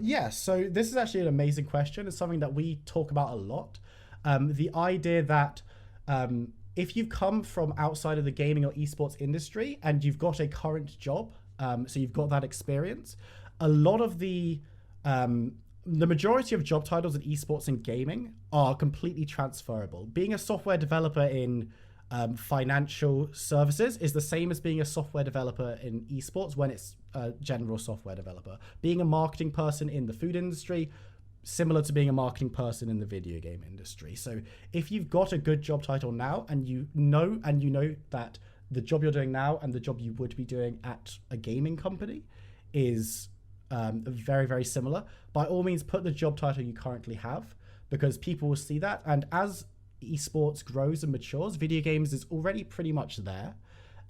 Yeah, so this is actually an amazing question. It's something that we talk about a lot. The idea that if you've come from outside of the gaming or esports industry and you've got a current job, so you've got that experience, a lot of the majority of job titles in esports and gaming are completely transferable. Being a software developer in financial services is the same as being a software developer in esports when it's a general software developer. Being a marketing person in the food industry, similar to being a marketing person in the video game industry. So if you've got a good job title now and you know that the job you're doing now and the job you would be doing at a gaming company is very, very similar, by all means put the job title you currently have, because people will see that. And as esports grows and matures, video games is already pretty much there.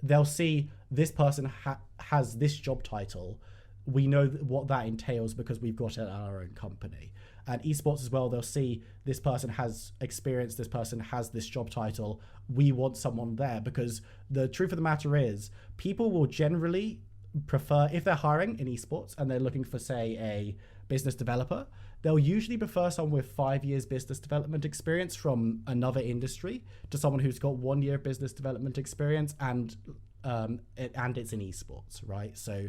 They'll see this person has this job title. We know what that entails because we've got it at our own company. And esports as well, they'll see this person has experience, this person has this job title. We want someone there, because the truth of the matter is people will generally prefer, if they're hiring in esports and they're looking for, say, a business developer, they'll usually prefer someone with 5 years business development experience from another industry to someone who's got 1 year business development experience and it's in esports, right? So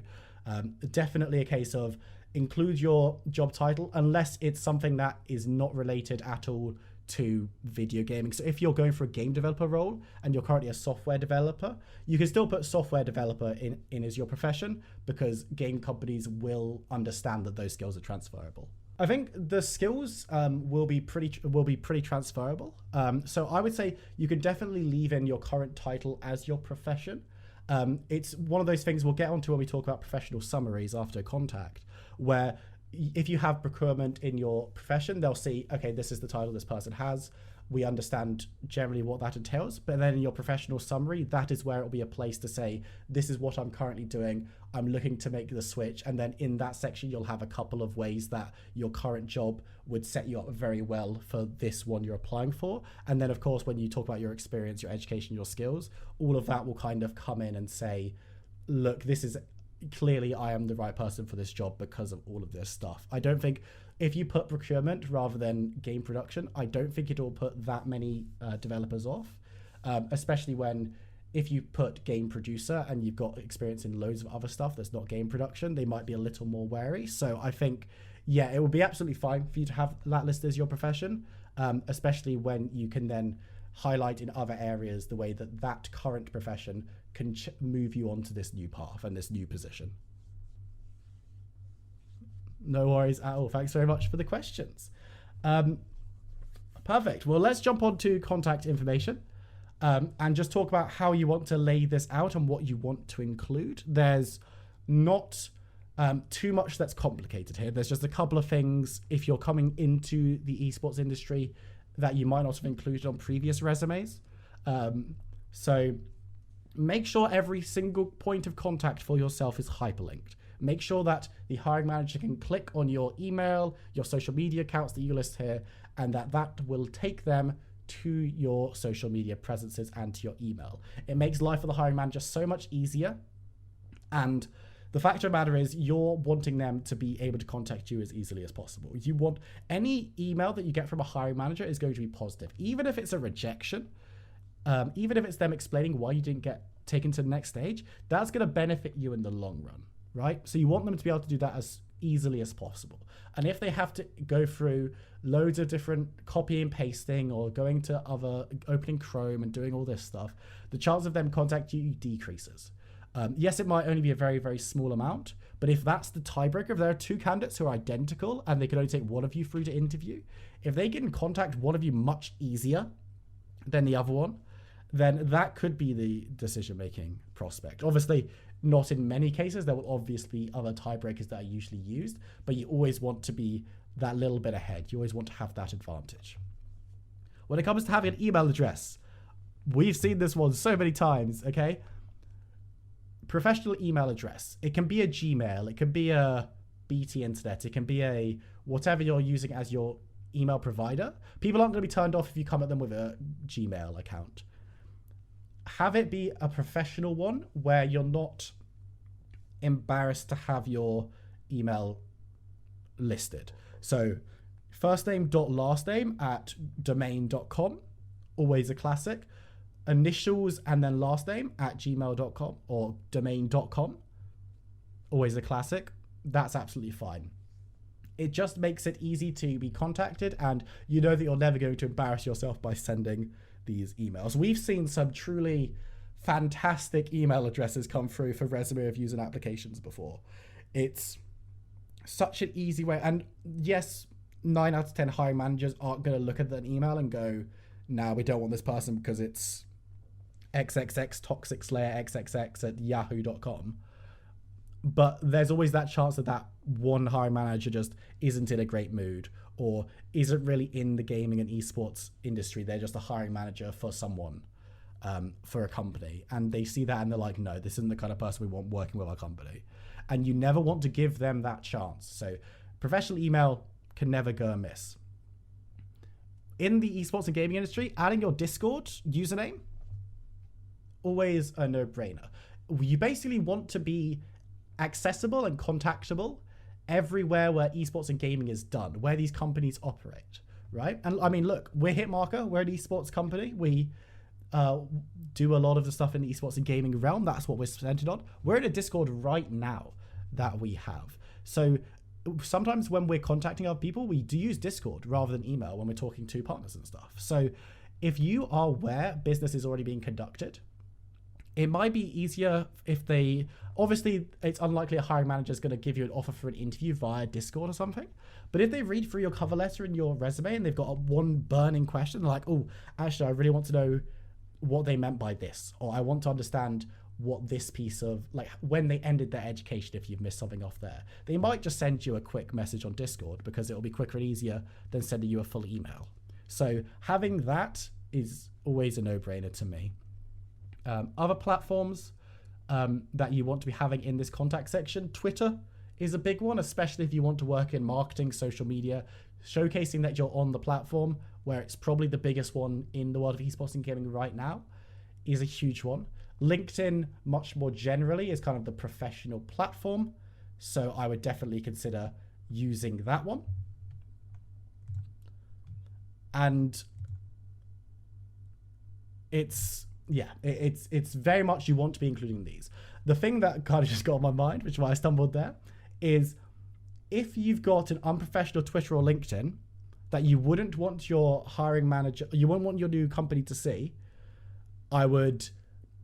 definitely a case of include your job title unless it's something that is not related at all to video gaming. So if you're going for a game developer role and you're currently a software developer, you can still put software developer in as your profession, because game companies will understand that those skills are transferable. I think the skills will be pretty transferable. So I would say you can definitely leave in your current title as your profession. It's one of those things we'll get onto when we talk about professional summaries after contact, where if you have procurement in your profession, they'll see, okay, this is the title this person has. We understand generally what that entails. But then in your professional summary, that is where it'll be a place to say, this is what I'm currently doing. I'm looking to make the switch. And then in that section, you'll have a couple of ways that your current job would set you up very well for this one you're applying for. And then, of course, when you talk about your experience, your education, your skills, all of that will kind of come in and say, look, this is clearly I am the right person for this job because of all of this stuff. I don't think if you put procurement rather than game production, I don't think it'll put that many developers off, especially when if you put game producer and you've got experience in loads of other stuff that's not game production, they might be a little more wary. So I think, yeah, it would be absolutely fine for you to have that listed as your profession, especially when you can then highlight in other areas the way that that current profession can move you on to this new path and this new position. No worries at all. Thanks very much for the questions. Perfect. Well, let's jump on to contact information and just talk about how you want to lay this out and what you want to include. There's not too much that's complicated here. There's just a couple of things if you're coming into the esports industry that you might not have included on previous resumes. So make sure every single point of contact for yourself is hyperlinked. Make sure that the hiring manager can click on your email, your social media accounts that you list here, and that will take them to your social media presences and to your email. It makes life for the hiring manager so much easier. And the fact of the matter is you're wanting them to be able to contact you as easily as possible. You want any email that you get from a hiring manager is going to be positive. Even if it's a rejection, even if it's them explaining why you didn't get taken to the next stage, that's going to benefit you in the long run, right? So you want them to be able to do that as easily as possible. And if they have to go through loads of different copy and pasting or going to other, opening Chrome and doing all this stuff, the chance of them contact you decreases. Yes, it might only be a very, very small amount, but if that's the tiebreaker, if there are two candidates who are identical and they can only take one of you through to interview, if they can contact one of you much easier than the other one, then that could be the decision-making prospect. Obviously, not in many cases. There will obviously be other tiebreakers that are usually used, but you always want to be that little bit ahead. You always want to have that advantage. When it comes to having an email address, we've seen this one so many times, okay? Professional email address. It can be a Gmail, it can be a BT Internet, it can be a whatever you're using as your email provider. People aren't going to be turned off if you come at them with a Gmail account. Have it be a professional one where you're not embarrassed to have your email listed. So first name dot last name at domain.com, always a classic. Initials and then last name at gmail.com or domain.com, always a classic. That's absolutely fine. It just makes it easy to be contacted, and you know that you're never going to embarrass yourself by sending these emails. We've seen some truly fantastic email addresses come through for resume reviews and applications before. It's such an easy way. And yes, 9 out of 10 hiring managers aren't going to look at an email and go, nah, we don't want this person because it's xxx toxic slayer xxx at yahoo.com. But there's always that chance that that one hiring manager just isn't in a great mood or isn't really in the gaming and esports industry. They're just a hiring manager for someone, for a company. And they see that and they're like, no, this isn't the kind of person we want working with our company. And you never want to give them that chance. So professional email can never go amiss. In the esports and gaming industry, adding your Discord username, always a no-brainer. You basically want to be accessible and contactable everywhere where esports and gaming is done, where these companies operate, right? And I mean, look, we're Hitmarker, we're an esports company. We do a lot of the stuff in the esports and gaming realm. That's what we're centered on. We're in a Discord right now that we have. So sometimes when we're contacting other people, we do use Discord rather than email when we're talking to partners and stuff. So if you are where business is already being conducted, it might be easier if they, obviously it's unlikely a hiring manager is going to give you an offer for an interview via Discord or something. But if they read through your cover letter and your resume and they've got one burning question, they're like, oh, actually, I really want to know what they meant by this, or I want to understand what this piece of, like when they ended their education, if you've missed something off there, they might just send you a quick message on Discord because it'll be quicker and easier than sending you a full email. So having that is always a no-brainer to me. Other platforms that you want to be having in this contact section, Twitter is a big one, especially if you want to work in marketing, social media, showcasing that you're on the platform, where it's probably the biggest one in the world of esports and gaming right now, is a huge one. LinkedIn, much more generally, is kind of the professional platform, so I would definitely consider using that one. And it's very much you want to be including these. The thing that kind of just got on my mind, which is why I stumbled there, is if you've got an unprofessional Twitter or LinkedIn that you wouldn't want your hiring manager, you wouldn't want your new company to see, I would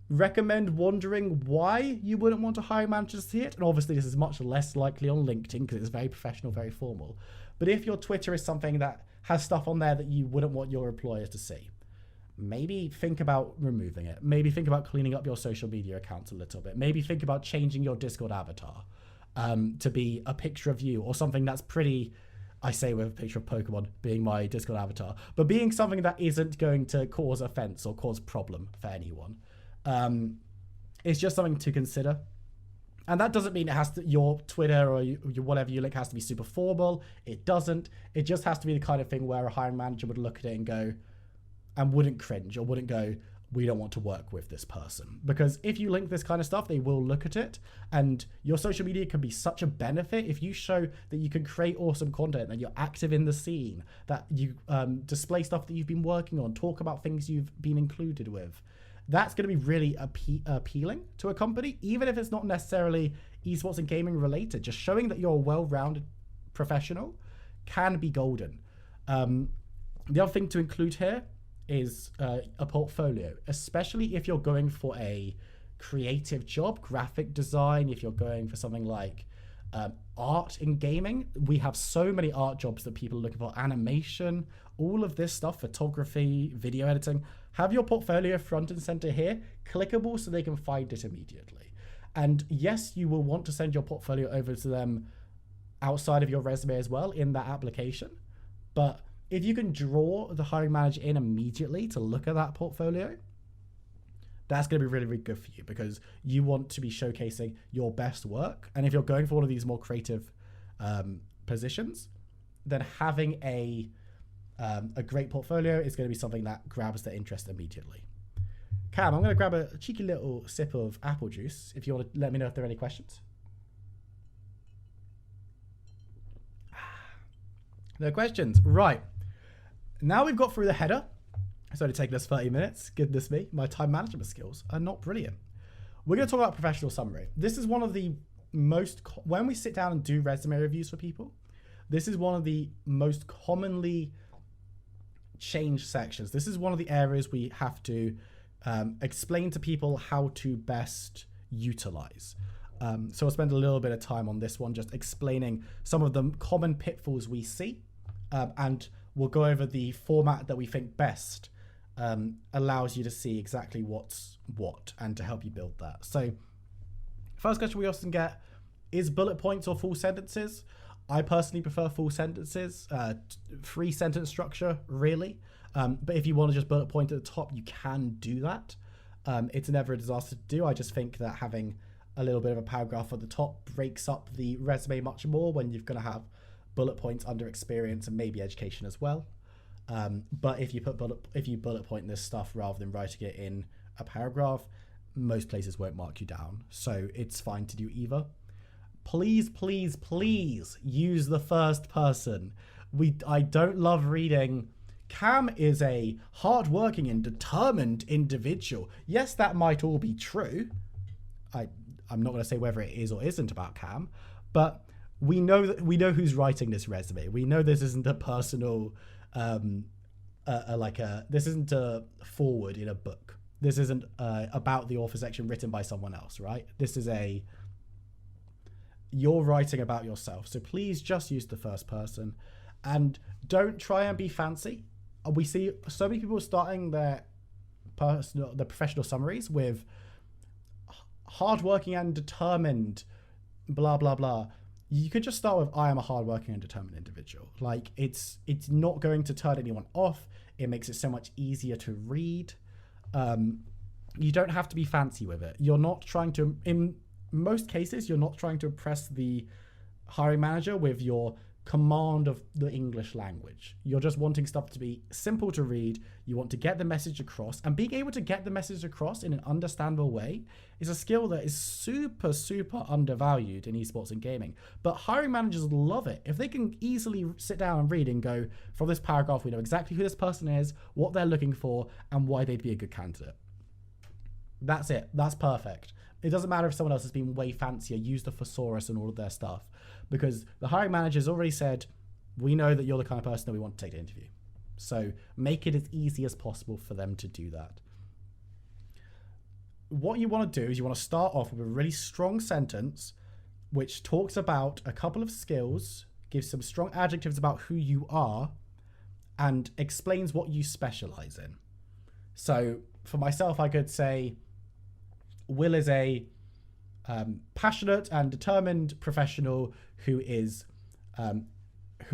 recommend wondering why you wouldn't want a hiring manager to see it. And obviously this is much less likely on LinkedIn because it's very professional, very formal. But if your Twitter is something that has stuff on there that you wouldn't want your employers to see, maybe think about removing it. Maybe think about cleaning up your social media accounts a little bit. Maybe think about changing your Discord avatar to be a picture of you or something that's pretty, I say with a picture of Pokemon being my Discord avatar, but being something that isn't going to cause offense or cause problem for anyone. It's just something to consider. And that doesn't mean it has to, your Twitter or your whatever you link has to be super formal. It doesn't. It just has to be the kind of thing where a hiring manager would look at it and go, and wouldn't cringe or wouldn't go, we don't want to work with this person. Because if you link this kind of stuff, they will look at it. And your social media can be such a benefit if you show that you can create awesome content, that you're active in the scene, that you display stuff that you've been working on, talk about things you've been included with. That's going to be really appealing to a company, even if it's not necessarily esports and gaming related. Just showing that you're a well-rounded professional can be golden. The other thing to include here is a portfolio, especially if you're going for a creative job, graphic design, if you're going for something like art in gaming. We have so many art jobs that people are looking for, animation, all of this stuff, photography, video editing. Have your portfolio front and center here, clickable so they can find it immediately. And yes, you will want to send your portfolio over to them outside of your resume as well in that application, but if you can draw the hiring manager in immediately to look at that portfolio, that's going to be really, really good for you because you want to be showcasing your best work. And if you're going for one of these more creative positions, then having a great portfolio is going to be something that grabs their interest immediately. Cam, I'm going to grab a cheeky little sip of apple juice if you want to let me know if there are any questions. No questions. Right. Now we've got through the header. It's only taken us 30 minutes. Goodness me, my time management skills are not brilliant. We're going to talk about professional summary. This is one of the most, when we sit down and do resume reviews for people, this is one of the most commonly changed sections. This is one of the areas we have to explain to people how to best utilize. So I'll spend a little bit of time on this one, just explaining some of the common pitfalls we see, and we'll go over the format that we think best allows you to see exactly what's what and to help you build that. So first question we often get is bullet points or full sentences. I personally prefer full sentences, 3-sentence structure really. But if you want to just bullet point at the top, you can do that. It's never a disaster to do. I just think that having a little bit of a paragraph at the top breaks up the resume much more when you're going to have bullet points under experience and maybe education as well. But if you bullet point this stuff rather than writing it in a paragraph, most places won't mark you down. So it's fine to do either. Please, please, please use the first person. I don't love reading, Cam is a hardworking and determined individual. Yes, that might all be true. I'm not going to say whether it is or isn't about Cam, but we know who's writing this resume. We know this isn't a personal, this isn't a forward in a book. This isn't about the author section written by someone else, right? This is you're writing about yourself. So please just use the first person and don't try and be fancy. We see so many people starting their professional summaries with hardworking and determined, blah, blah, blah. You could just start with, I am a hardworking and determined individual. Like it's not going to turn anyone off. It makes it so much easier to read. You don't have to be fancy with it. You're not trying to, in most cases, you're not trying to impress the hiring manager with your command of the English language. You're just wanting stuff to be simple to read. You want to get the message across, and being able to get the message across in an understandable way is a skill that is super, super undervalued in esports and gaming. But hiring managers love it. If they can easily sit down and read and go, from this paragraph, we know exactly who this person is, what they're looking for, and why they'd be a good candidate. That's it. That's perfect. It doesn't matter if someone else has been way fancier, use the thesaurus and all of their stuff, because the hiring manager's already said, we know that you're the kind of person that we want to take to interview. So make it as easy as possible for them to do that. What you want to do is you want to start off with a really strong sentence, which talks about a couple of skills, gives some strong adjectives about who you are, and explains what you specialize in. So for myself, I could say, Will is a passionate and determined professional who is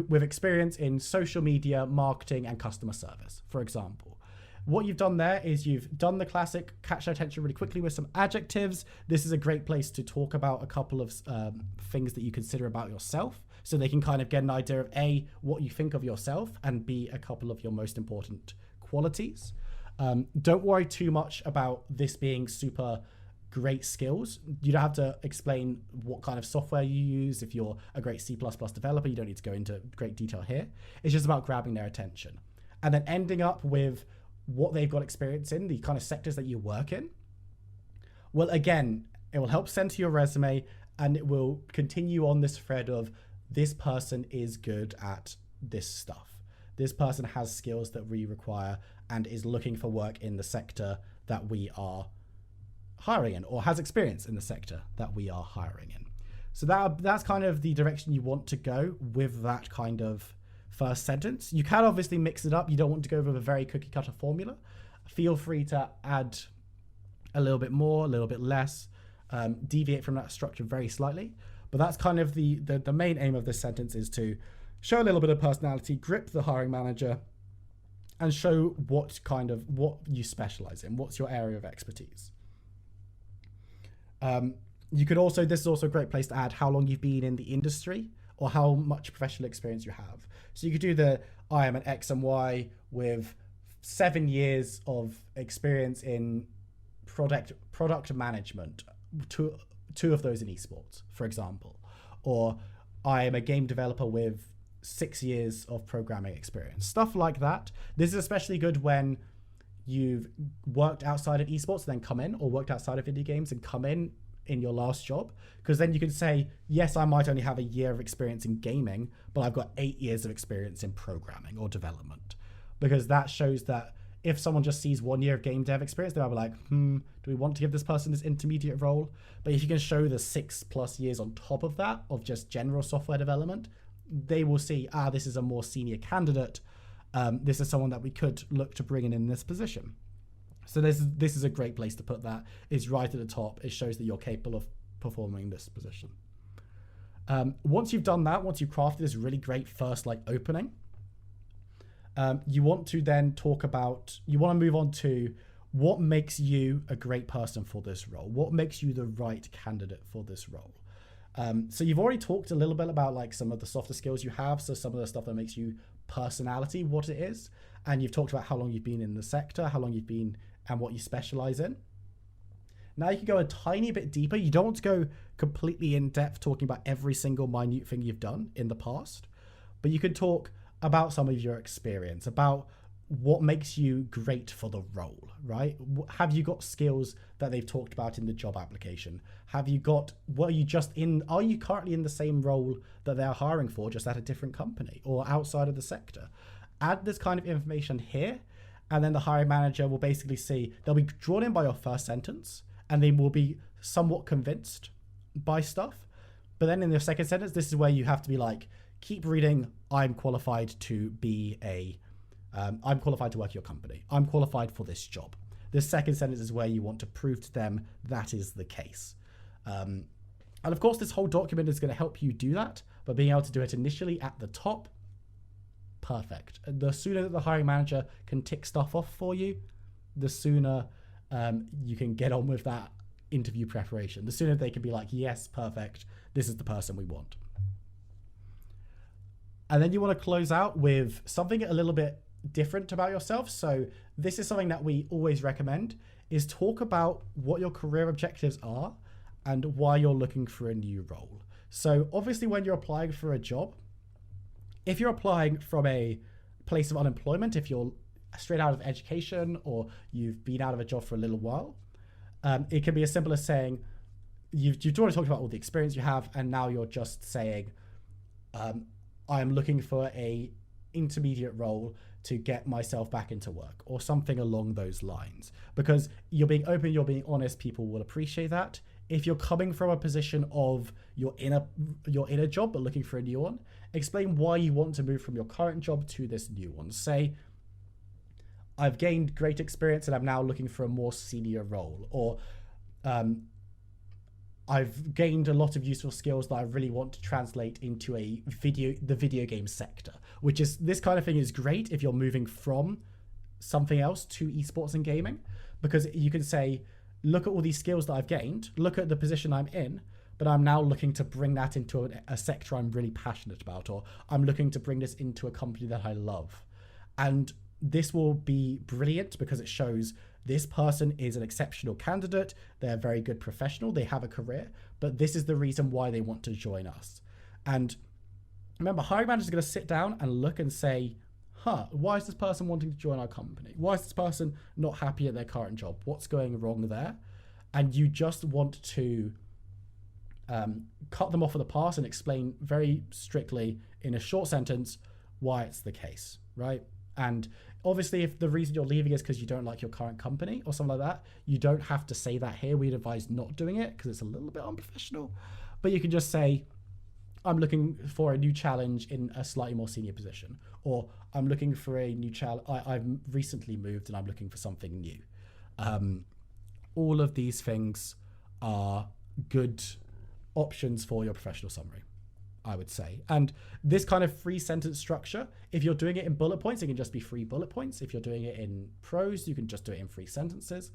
with experience in social media, marketing, and customer service, for example. What you've done there is you've done the classic catch their attention really quickly with some adjectives. This is a great place to talk about a couple of things that you consider about yourself, so they can kind of get an idea of A, what you think of yourself, and B, a couple of your most important qualities. Don't worry too much about this being super great skills. You don't have to explain what kind of software you use. If you're a great C++ developer, you don't need to go into great detail here. It's just about grabbing their attention and then ending up with what they've got experience in, the kind of sectors that you work in. Well, again, it will help center your resume, and it will continue on this thread of this person is good at this stuff. This person has skills that we require and is looking for work in the sector that we are hiring in, or has experience in the sector that we are hiring in. So that's kind of the direction you want to go with that kind of first sentence. You can obviously mix it up. You don't want to go with a very cookie cutter formula. Feel free to add a little bit more, a little bit less, deviate from that structure very slightly. But that's kind of the main aim of this sentence, is to show a little bit of personality, grip the hiring manager, and show what you specialize in, what's your area of expertise. You could also, this is also a great place to add how long you've been in the industry or how much professional experience you have. So you could do the, I am an X and Y with 7 years of experience in product management, two of those in esports, for example. Or I am a game developer with 6 years of programming experience, stuff like that. This is especially good when you've worked outside of esports and then come in, or worked outside of video games and come in your last job, because then you can say, yes, I might only have a year of experience in gaming, but I've got 8 years of experience in programming or development, because that shows that if someone just sees 1 year of game dev experience, they might be like, do we want to give this person this intermediate role? But if you can show the 6+ years on top of that of just general software development, they will see, this is a more senior candidate. This is someone that we could look to bring in this position. So this is a great place to put that. It's right at the top. It shows that you're capable of performing this position. Once you've done that, once you've crafted this really great first opening, you want to then you want to move on to what makes you a great person for this role. What makes you the right candidate for this role? So you've already talked a little bit about some of the softer skills you have. So some of the stuff that makes you personality, what it is. And you've talked about how long you've been in the sector, how long you've been and what you specialize in. Now you can go a tiny bit deeper. You don't want to go completely in depth talking about every single minute thing you've done in the past, but you can talk about some of your experience, about what makes you great for the role, right? Have you got skills that they've talked about in the job application? Are you currently in the same role that they're hiring for, just at a different company or outside of the sector? Add this kind of information here, and then the hiring manager will basically see, they'll be drawn in by your first sentence, and they will be somewhat convinced by stuff. But then in the second sentence, this is where you have to be keep reading, I'm qualified to work at your company. I'm qualified for this job. The second sentence is where you want to prove to them that is the case. And of course, this whole document is going to help you do that, but being able to do it initially at the top, perfect. The sooner that the hiring manager can tick stuff off for you, the sooner you can get on with that interview preparation. The sooner they can be like, yes, perfect, this is the person we want. And then you want to close out with something a little bit different about yourself. So this is something that we always recommend, is talk about what your career objectives are and why you're looking for a new role. So obviously when you're applying for a job, if you're applying from a place of unemployment, if you're straight out of education or you've been out of a job for a little while, it can be as simple as saying, you've already talked about all the experience you have, and now you're just saying, I'm looking for a intermediate role to get myself back into work, or something along those lines. Because you're being open, you're being honest, people will appreciate that. If you're coming from a position of you're in a job but looking for a new one, explain why you want to move from your current job to this new one. Say, I've gained great experience and I'm now looking for a more senior role, or I've gained a lot of useful skills that I really want to translate into the video game sector, which is, this kind of thing is great if you're moving from something else to esports and gaming, because you can say, look at all these skills that I've gained, look at the position I'm in, but I'm now looking to bring that into a sector I'm really passionate about, or I'm looking to bring this into a company that I love. And this will be brilliant because it shows this person is an exceptional candidate, they're a very good professional, they have a career, but this is the reason why they want to join us. And remember, hiring managers are going to sit down and look and say, why is this person wanting to join our company? Why is this person not happy at their current job? What's going wrong there? And you just want to cut them off at the pass and explain very strictly in a short sentence why it's the case, right? And obviously, if the reason you're leaving is because you don't like your current company or something like that, you don't have to say that here. We'd advise not doing it because it's a little bit unprofessional. But you can just say, I'm looking for a new challenge in a slightly more senior position, or I'm looking for a new challenge. I've recently moved and I'm looking for something new. All of these things are good options for your professional summary, I would say. And this kind of 3-sentence structure, if you're doing it in bullet points, it can just be 3 bullet points. If you're doing it in prose, you can just do it in 3 sentences.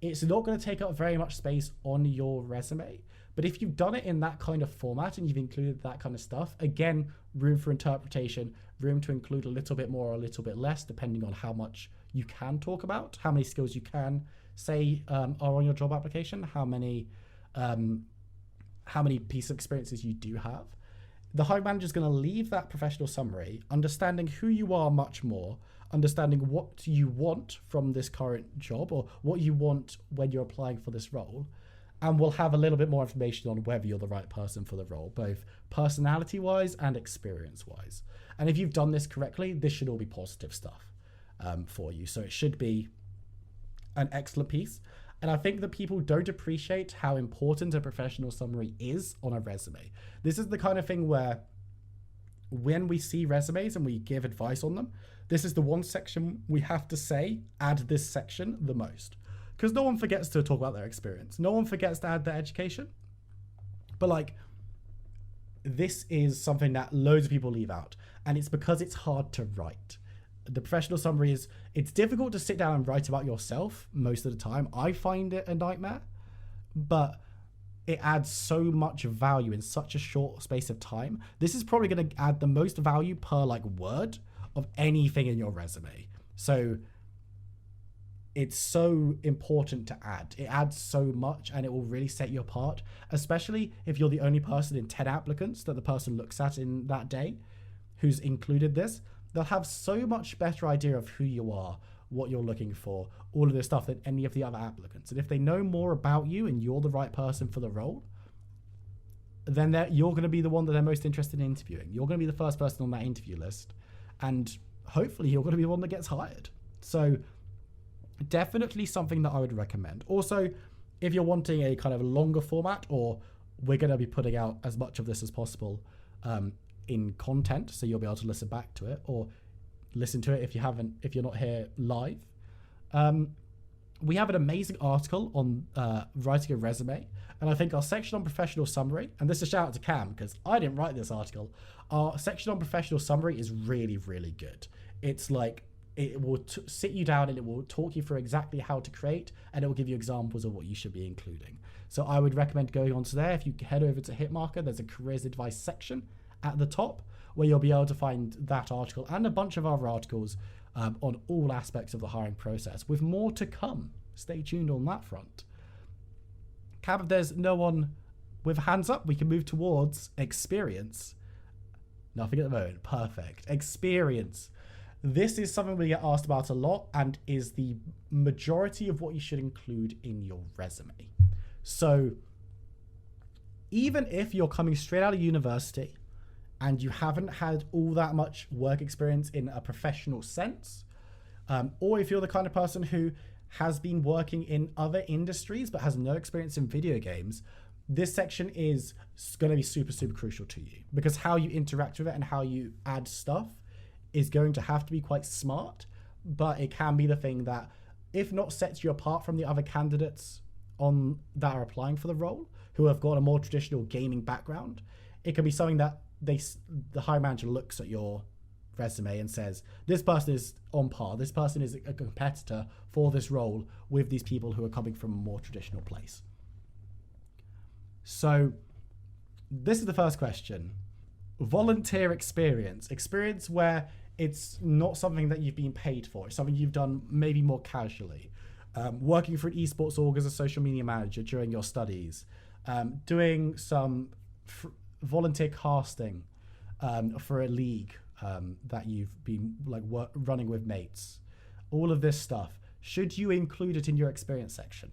It's not going to take up very much space on your resume. But if you've done it in that kind of format and you've included that kind of stuff, again, room for interpretation, room to include a little bit more or a little bit less, depending on how much you can talk about, how many skills you can say are on your job application, how many piece of experiences you do have. the hiring manager is going to leave that professional summary, understanding who you are much more, understanding what you want from this current job or what you want when you're applying for this role. And we'll have a little bit more information on whether you're the right person for the role, both personality-wise and experience-wise. And if you've done this correctly, this should all be positive stuff for you. So it should be an excellent piece. And I think that people don't appreciate how important a professional summary is on a resume. This is the kind of thing where when we see resumes and we give advice on them, this is the one section we have to say, add this section the most. Because no one forgets to talk about their experience. No one forgets to add their education. But like, this is something that loads of people leave out. And it's because it's hard to write. The professional summary is, it's difficult to sit down and write about yourself most of the time. I find it a nightmare, but it adds so much value in such a short space of time. This is probably going to add the most value per like word of anything in your resume. So it's so important to add. It adds so much and it will really set you apart, especially if you're the only person in 10 applicants that the person looks at in that day who's included this. They'll have so much better idea of who you are, what you're looking for, all of this stuff than any of the other applicants. And if they know more about you and you're the right person for the role, then you're going to be the one that they're most interested in interviewing. You're going to be the first person on that interview list. And hopefully you're going to be the one that gets hired. So definitely something that I would recommend. Also, if you're wanting a kind of longer format, or we're going to be putting out as much of this as possible in content, so you'll be able to listen back to it or listen to it if you're not here live. We have an amazing article on writing a resume, and I think our section on professional summary, and this is a shout out to Cam because I didn't write this article, our section on professional summary is really, really good. It's like, it will sit you down and it will talk you through exactly how to create, and it will give you examples of what you should be including. So I would recommend going onto there. If you head over to Hitmarker, there's a careers advice section at the top where you'll be able to find that article and a bunch of other articles on all aspects of the hiring process, with more to come. Stay tuned on that front. Cam, if there's no one with hands up, we can move towards experience. Nothing at the moment. Perfect. Experience. This is something we get asked about a lot and is the majority of what you should include in your resume. So even if you're coming straight out of university and you haven't had all that much work experience in a professional sense, or if you're the kind of person who has been working in other industries but has no experience in video games, this section is going to be super, super crucial to you, because how you interact with it and how you add stuff is going to have to be quite smart, but it can be the thing that, if not sets you apart from the other candidates that are applying for the role, who have got a more traditional gaming background, it can be something that the hiring manager looks at your resume and says, this person is on par, this person is a competitor for this role with these people who are coming from a more traditional place. So this is the first question. Volunteer experience where it's not something that you've been paid for. It's something you've done maybe more casually. Working for an esports org as a social media manager during your studies. Doing some volunteer casting for a league that you've been running with mates. All of this stuff. Should you include it in your experience section?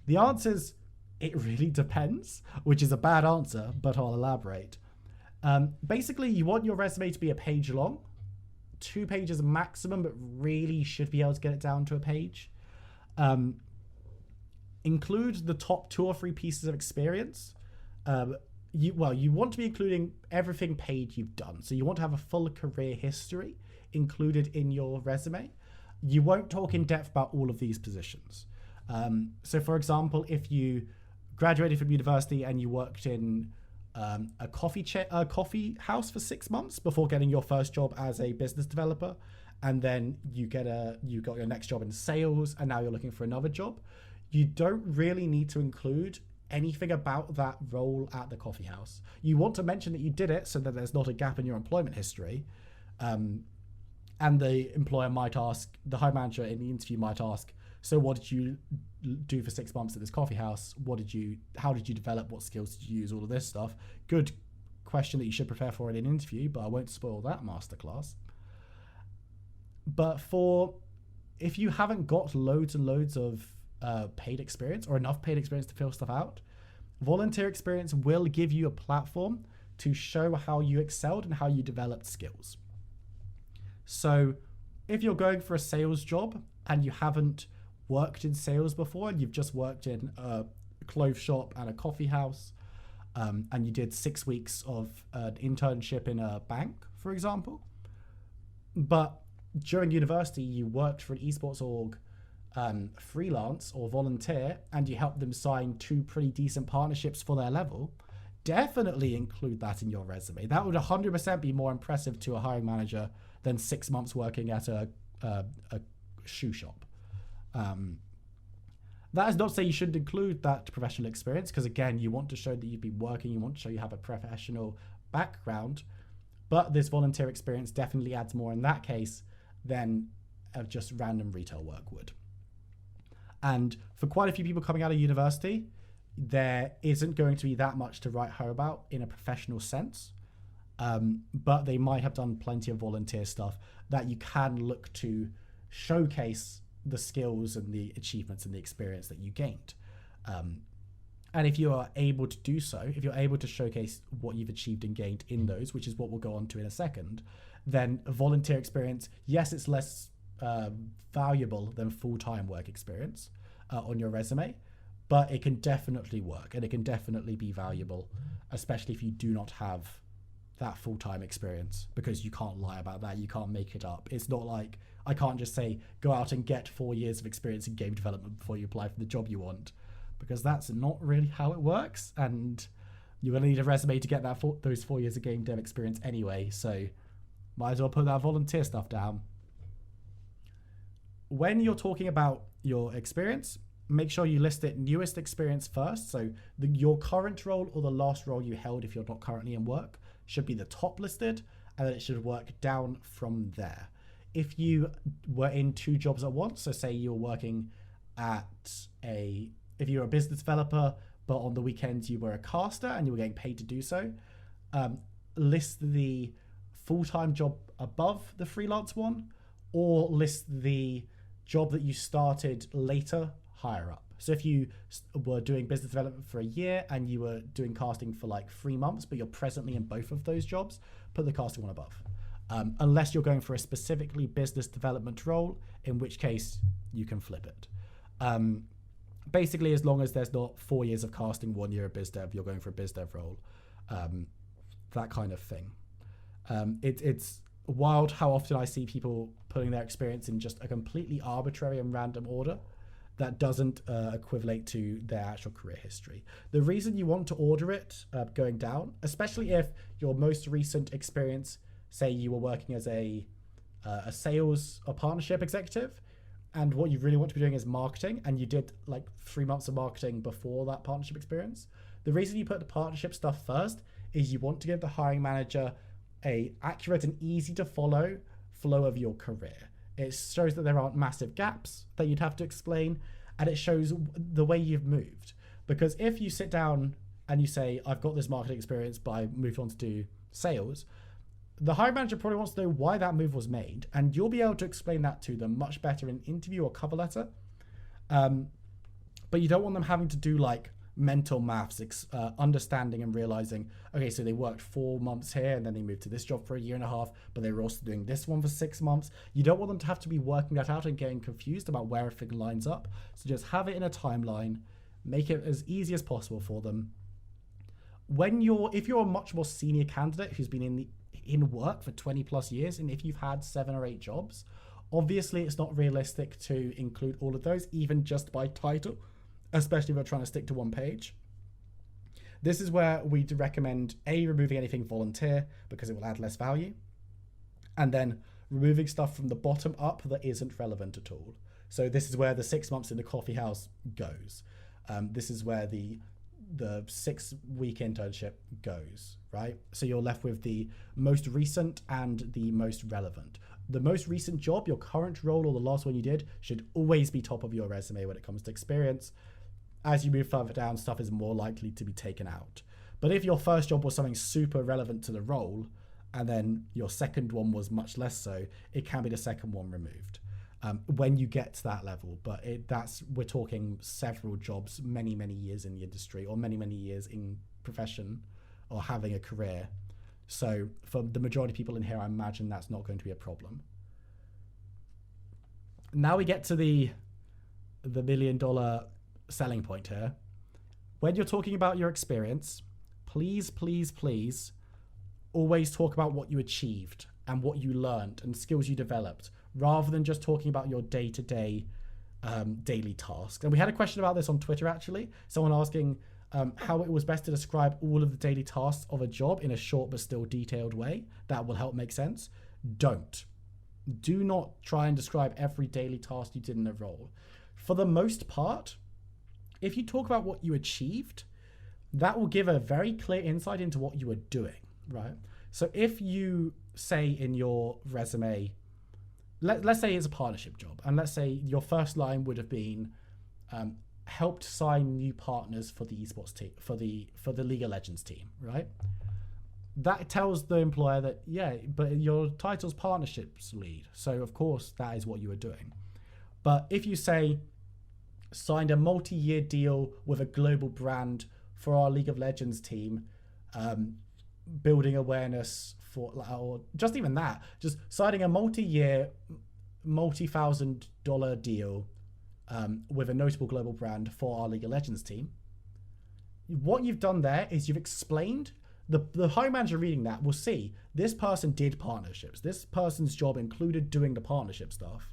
The answer is, it really depends, which is a bad answer, but I'll elaborate. Basically, you want your resume to be a page long, 2 pages maximum, but really you should be able to get it down to a page. Include the top 2 or 3 pieces of experience. You want to be including everything paid you've done. So you want to have a full career history included in your resume. You won't talk in depth about all of these positions. So for example, if you graduated from university and you worked in a coffee house for 6 months before getting your first job as a business developer, and then you got your next job in sales, and now you're looking for another job, you don't really need to include anything about that role at the coffee house. You want to mention that you did it so that there's not a gap in your employment history, and the employer might ask, the hiring manager in the interview might ask, so what did you do for 6 months at this coffee house? How did you develop? What skills did you use? All of this stuff. Good question that you should prepare for in an interview, but I won't spoil that masterclass. But if you haven't got loads and loads of paid experience or enough paid experience to fill stuff out, volunteer experience will give you a platform to show how you excelled and how you developed skills. So if you're going for a sales job and you haven't worked in sales before and you've just worked in a clothes shop and a coffee house, and you did 6 weeks of an internship in a bank, for example, but during university you worked for an esports org, freelance or volunteer, and you helped them sign 2 pretty decent partnerships for their level, definitely include that in your resume. That would 100% be more impressive to a hiring manager than 6 months working at a shoe shop. That is not to say you shouldn't include that professional experience, because again, you want to show that you've been working, you want to show you have a professional background, but this volunteer experience definitely adds more in that case than just random retail work would. And for quite a few people coming out of university, there isn't going to be that much to write home about in a professional sense, but they might have done plenty of volunteer stuff that you can look to showcase the skills and the achievements and the experience that you gained. And if you are able to do so, if you're able to showcase what you've achieved and gained in those, which is what we'll go on to in a second, then a volunteer experience, yes, it's less valuable than full-time work experience on your resume, but it can definitely work and it can definitely be valuable, especially if you do not have that full-time experience, because you can't lie about that. You can't make it up. It's not like I can't just say, go out and get 4 years of experience in game development before you apply for the job you want, because that's not really how it works. And you're going to need a resume to get those 4 years of game dev experience anyway. So might as well put that volunteer stuff down. When you're talking about your experience, make sure you list it newest experience first. So your current role or the last role you held, if you're not currently in work, should be the top listed, and then it should work down from there. If you were in 2 jobs at once, so say you're working if you're a business developer, but on the weekends you were a caster and you were getting paid to do so, list the full-time job above the freelance one, or list the job that you started later higher up. So if you were doing business development for a year and you were doing casting for like 3 months, but you're presently in both of those jobs, put the casting one above. Unless you're going for a specifically business development role, in which case you can flip it. Basically, as long as there's not 4 years of casting, 1 year of biz dev, you're going for a biz dev role, that kind of thing. It's wild how often I see people putting their experience in just a completely arbitrary and random order that doesn't equivalate to their actual career history. The reason you want to order it going down, especially if your most recent experience, say you were working as a sales or partnership executive, and what you really want to be doing is marketing, and you did like 3 months of marketing before that partnership experience. The reason you put the partnership stuff first is you want to give the hiring manager a accurate and easy to follow flow of your career. It shows that there aren't massive gaps that you'd have to explain, and it shows the way you've moved. Because if you sit down and you say, I've got this marketing experience, but I moved on to do sales, the hiring manager probably wants to know why that move was made, and you'll be able to explain that to them much better in an interview or cover letter. But you don't want them having to do like mental maths, understanding and realizing, okay, so they worked 4 months here and then they moved to this job for a year and a half, but they were also doing this one for 6 months. You don't want them to have to be working that out and getting confused about where everything lines up. So just have it in a timeline, make it as easy as possible for them. If you're a much more senior candidate who's been in work for 20 plus years, and if you've had 7 or 8 jobs, obviously it's not realistic to include all of those, even just by title, especially if you're trying to stick to one page. This is where we'd recommend removing anything volunteer, because it will add less value, and then removing stuff from the bottom up that isn't relevant at all. So this is where the 6 months in the coffee house goes. This is where the 6-week internship goes, right? So you're left with the most recent and the most relevant. The most recent job, your current role, or the last one you did, should always be top of your resume when it comes to experience. As you move further down, stuff is more likely to be taken out. But if your first job was something super relevant to the role, and then your second one was much less so, it can be the second one removed when you get to that level. But we're talking several jobs, many years in the industry, or many years in profession, or having a career. So for the majority of people in here, I imagine that's not going to be a problem. Now we get to the $1 million selling point here. When you're talking about your experience, please always talk about what you achieved and what you learned and skills you developed, rather than just talking about your day-to-day daily tasks. And we had a question about this on Twitter, actually. Someone asking how it was best to describe all of the daily tasks of a job in a short but still detailed way that will help make sense. Do not try and describe every daily task you did in a role. For the most part, if you talk about what you achieved, that will give a very clear insight into what you were doing, right? So if you say in your resume, let's say it's a partnership job, and let's say your first line would have been helped sign new partners for the esports team, for the League of Legends team, right? That tells the employer that, yeah, but your title's partnerships lead, so of course that is what you were doing. But if you say signed a multi-year deal with a global brand for our League of Legends team, building awareness for, or just even that, just signing a multi-year, multi-$1,000 deal with a notable global brand for our League of Legends team. What you've done there is you've explained, the hiring manager reading that will see this person did partnerships. This person's job included doing the partnership stuff.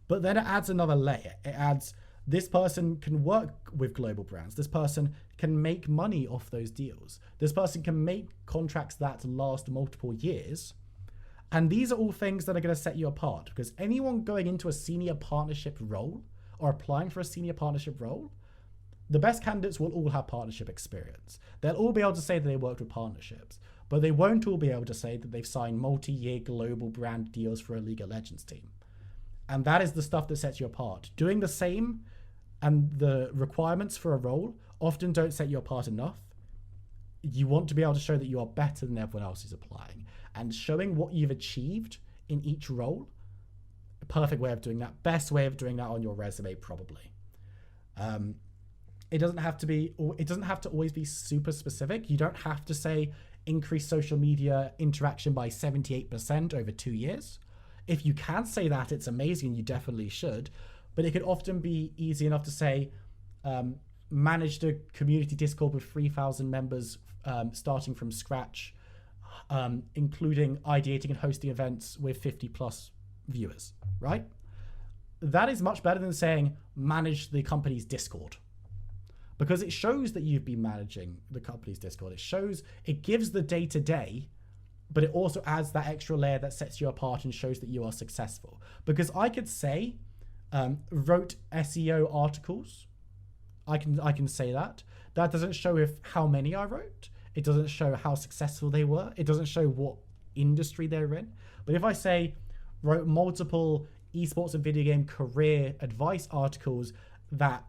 But then it adds another layer. It adds, this person can work with global brands. This person can make money off those deals. This person can make contracts that last multiple years. And these are all things that are going to set you apart, because anyone going into a senior partnership role or applying for a senior partnership role, the best candidates will all have partnership experience. They'll all be able to say that they worked with partnerships, but they won't all be able to say that they've signed multi-year global brand deals for a League of Legends team. And that is the stuff that sets you apart. Doing the same and the requirements for a role often don't set you apart enough. You want to be able to show that you are better than everyone else who's applying. And showing what you've achieved in each role, a perfect way of doing that, best way of doing that on your resume, probably. It doesn't have to always be super specific. You don't have to say increase social media interaction by 78% over 2 years. If you can say that, it's amazing. You definitely should. But it could often be easy enough to say, managed a community Discord with 3,000 members starting from scratch, including ideating and hosting events with 50 plus viewers, right? That is much better than saying manage the company's Discord, because it shows that you've been managing the company's Discord. It gives the day-to-day, but it also adds that extra layer that sets you apart and shows that you are successful. Because I could say, wrote SEO articles. I can say that. That doesn't show how many I wrote. It doesn't show how successful they were. It doesn't show what industry they're in. But if I say wrote multiple esports and video game career advice articles that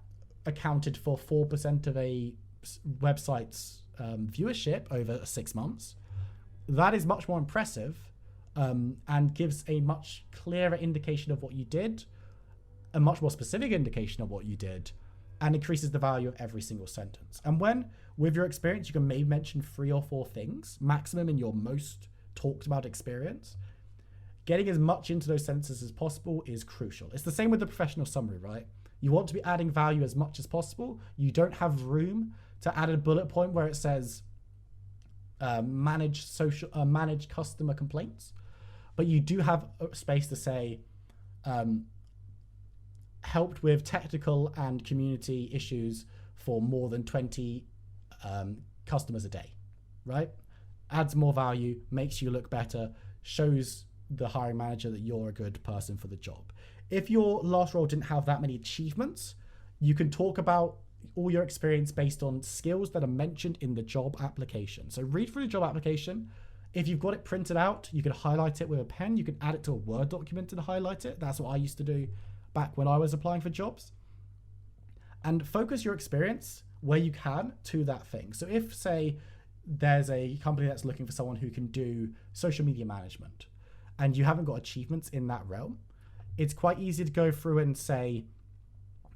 accounted for 4% of a website's viewership over 6 months, that is much more impressive and gives a much clearer indication of what you did, a much more specific indication of what you did, and increases the value of every single sentence. And when, with your experience, you can maybe mention 3 or 4 things, maximum in your most talked about experience, getting as much into those sentences as possible is crucial. It's the same with the professional summary, right? You want to be adding value as much as possible. You don't have room to add a bullet point where it says manage customer complaints, but you do have space to say helped with technical and community issues for more than 20 customers a day, right? Adds more value, makes you look better, shows the hiring manager that you're a good person for the job. If your last role didn't have that many achievements, you can talk about all your experience based on skills that are mentioned in the job application. So read through the job application. If you've got it printed out, you can highlight it with a pen. You can add it to a Word document and highlight it. That's what I used to do back when I was applying for jobs. And focus your experience where you can to that thing. So if, say, there's a company that's looking for someone who can do social media management, and you haven't got achievements in that realm, it's quite easy to go through and say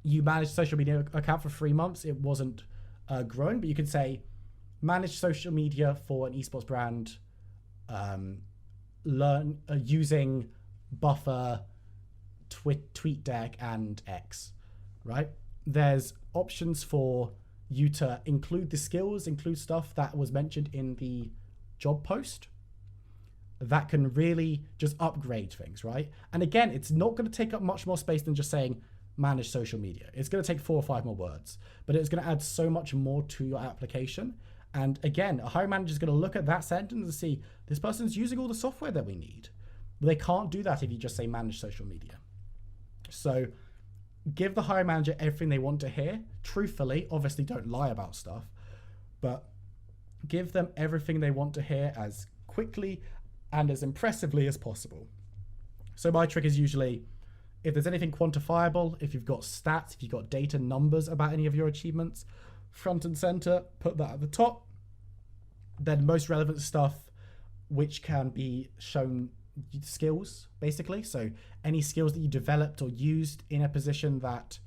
you managed social media account for 3 months, it wasn't growing, but you could say manage social media for an esports brand, learn using Buffer, TweetDeck, and X, right? There's options for you to include the skills, include stuff that was mentioned in the job post that can really just upgrade things, right? And again, it's not going to take up much more space than just saying manage social media. It's going to take 4 or 5 more words, but it's going to add so much more to your application. And again, a hiring manager is going to look at that sentence and see this person's using all the software that we need. But they can't do that if you just say manage social media. So give the hiring manager everything they want to hear. Truthfully, obviously don't lie about stuff, but give them everything they want to hear as quickly and as impressively as possible. So my trick is usually, if there's anything quantifiable, if you've got stats, if you've got data numbers about any of your achievements, front and center, put that at the top. Then most relevant stuff, which can be shown, skills, basically. So any skills that you developed or used in a position that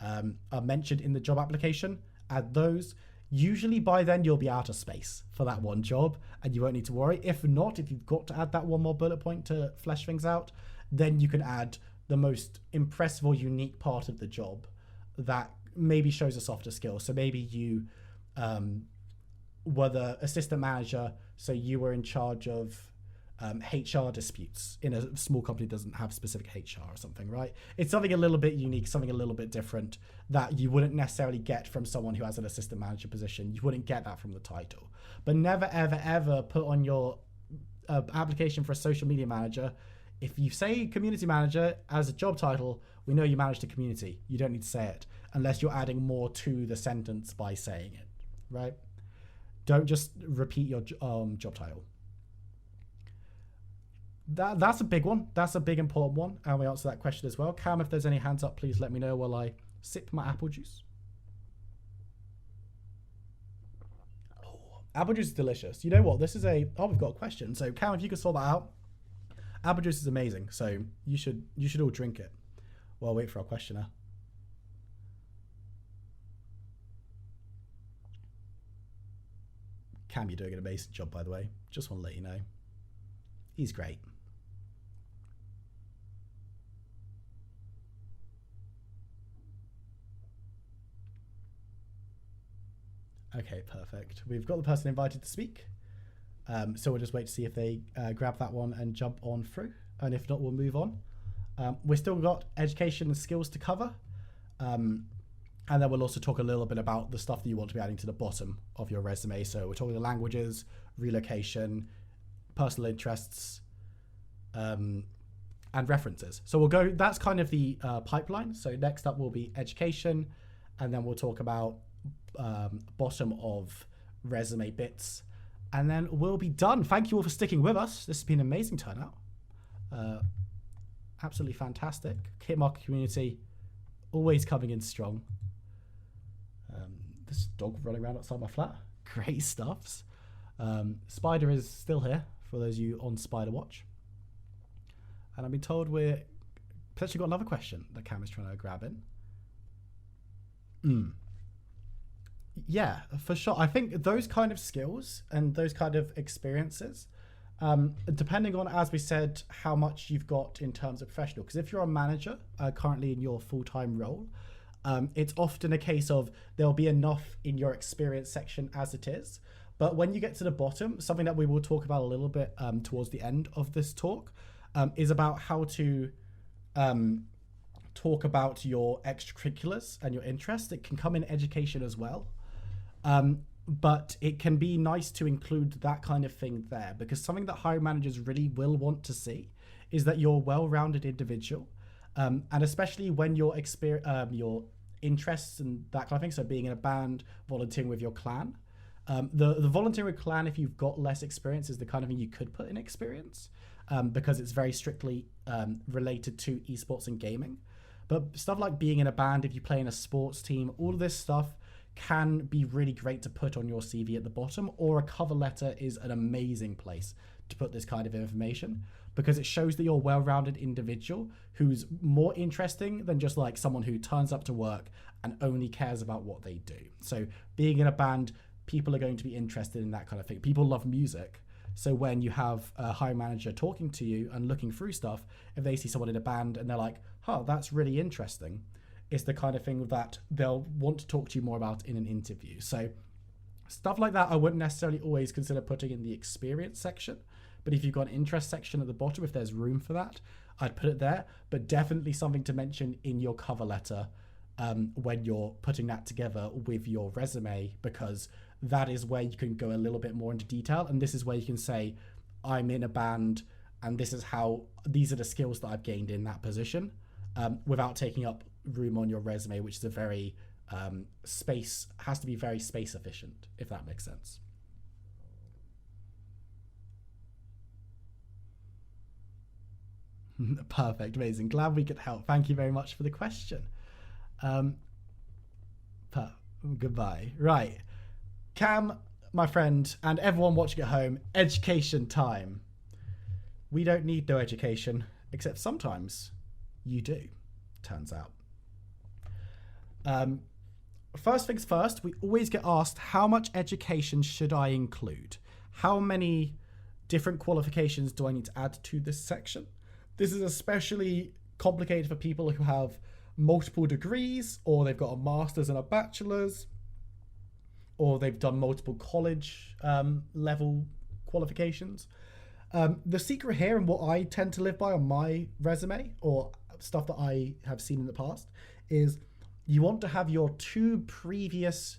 are mentioned in the job application, add those. Usually by then you'll be out of space for that one job and you won't need to worry. If not, if you've got to add that one more bullet point to flesh things out, then you can add the most impressive or unique part of the job that maybe shows a softer skill. So maybe you were the assistant manager, so you were in charge of HR disputes in a small company that doesn't have specific HR or something, right? It's something a little bit unique, something a little bit different that you wouldn't necessarily get from someone who has an assistant manager position. You wouldn't get that from the title. But never, ever, ever put on your application for a social media manager, if you say community manager as a job title, we know you manage the community. You don't need to say it unless you're adding more to the sentence by saying it, right? Don't just repeat your job title. That's a big one. That's a big important one. And we answer that question as well. Cam, if there's any hands up, please let me know while I sip my apple juice. Oh, apple juice is delicious. You know what? This is we've got a question. So Cam, if you could sort that out. Apple juice is amazing. So you should all drink it. Well, I'll wait for our questioner. Cam, you're doing an amazing job, by the way. Just want to let you know. He's great. Okay, perfect. We've got the person invited to speak. So we'll just wait to see if they grab that one and jump on through. And if not, we'll move on. We've still got education and skills to cover. And then we'll also talk a little bit about the stuff that you want to be adding to the bottom of your resume. So we're talking the languages, relocation, personal interests, and references. So we'll go, that's kind of the pipeline. So next up will be education, and then we'll talk about bottom of resume bits, and then we'll be done. Thank you all for sticking with us. This has been an amazing turnout. Absolutely fantastic. Hitmarker community, always coming in strong. This dog running around outside my flat. Great stuffs. Spider is still here for those of you on Spider Watch. And I've been told we're potentially got another question that Cam is trying to grab in. Yeah, for sure. I think those kind of skills and those kind of experiences, depending on, as we said, how much you've got in terms of professional, because if you're a manager currently in your full-time role, it's often a case of there'll be enough in your experience section as it is. But when you get to the bottom, something that we will talk about a little bit towards the end of this talk is about how to talk about your extracurriculars and your interests. It can come in education as well. But it can be nice to include that kind of thing there, because something that hiring managers really will want to see is that you're a well-rounded individual. And especially when your interests and that kind of thing, so being in a band, volunteering with your clan. The volunteering with clan, if you've got less experience, is the kind of thing you could put in experience, because it's very strictly related to esports and gaming. But stuff like being in a band, if you play in a sports team, all of this stuff can be really great to put on your CV at the bottom, or a cover letter is an amazing place to put this kind of information, because it shows that you're a well-rounded individual who's more interesting than just like someone who turns up to work and only cares about what they do. So being in a band, people are going to be interested in that kind of thing. People love music. So when you have a hiring manager talking to you and looking through stuff, if they see someone in a band and they're like, oh, that's really interesting, it's the kind of thing that they'll want to talk to you more about in an interview. So stuff like that, I wouldn't necessarily always consider putting in the experience section. But if you've got an interest section at the bottom, if there's room for that, I'd put it there. But definitely something to mention in your cover letter when you're putting that together with your resume, because that is where you can go a little bit more into detail. And this is where you can say, I'm in a band and these are the skills that I've gained in that position, without taking up room on your resume, which is a very has to be very space efficient, if that makes sense. Perfect, amazing. Glad we could help. Thank you very much for the question. Goodbye. Right. Cam, my friend, and everyone watching at home, education time. We don't need no education, except sometimes you do, turns out. First things first, we always get asked, how much education should I include? How many different qualifications do I need to add to this section? This is especially complicated for people who have multiple degrees, or they've got a master's and a bachelor's, or they've done multiple college level qualifications. The secret here, and what I tend to live by on my resume, or stuff that I have seen in the past, is you want to have your 2 previous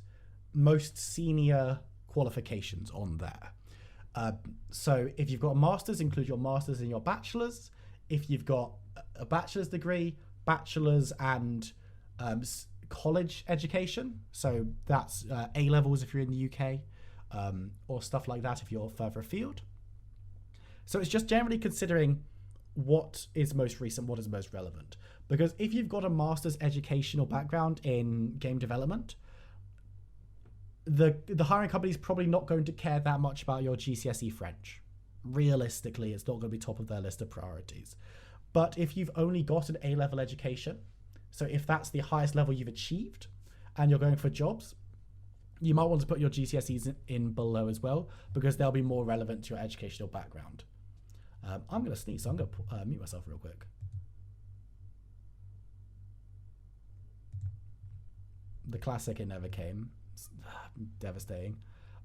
most senior qualifications on there. So if you've got a master's, include your master's and your bachelor's. If you've got a bachelor's degree, bachelor's and college education. So that's A levels if you're in the UK, or stuff like that if you're further afield. So it's just generally considering what is most recent, what is most relevant. Because if you've got a master's educational background in game development, the hiring company is probably not going to care that much about your GCSE French. Realistically, it's not going to be top of their list of priorities. But if you've only got an A-level education, so if that's the highest level you've achieved and you're going for jobs, you might want to put your GCSEs in below as well, because they'll be more relevant to your educational background. I'm going to sneeze, so I'm going to mute myself real quick. The classic, it never came. It's devastating.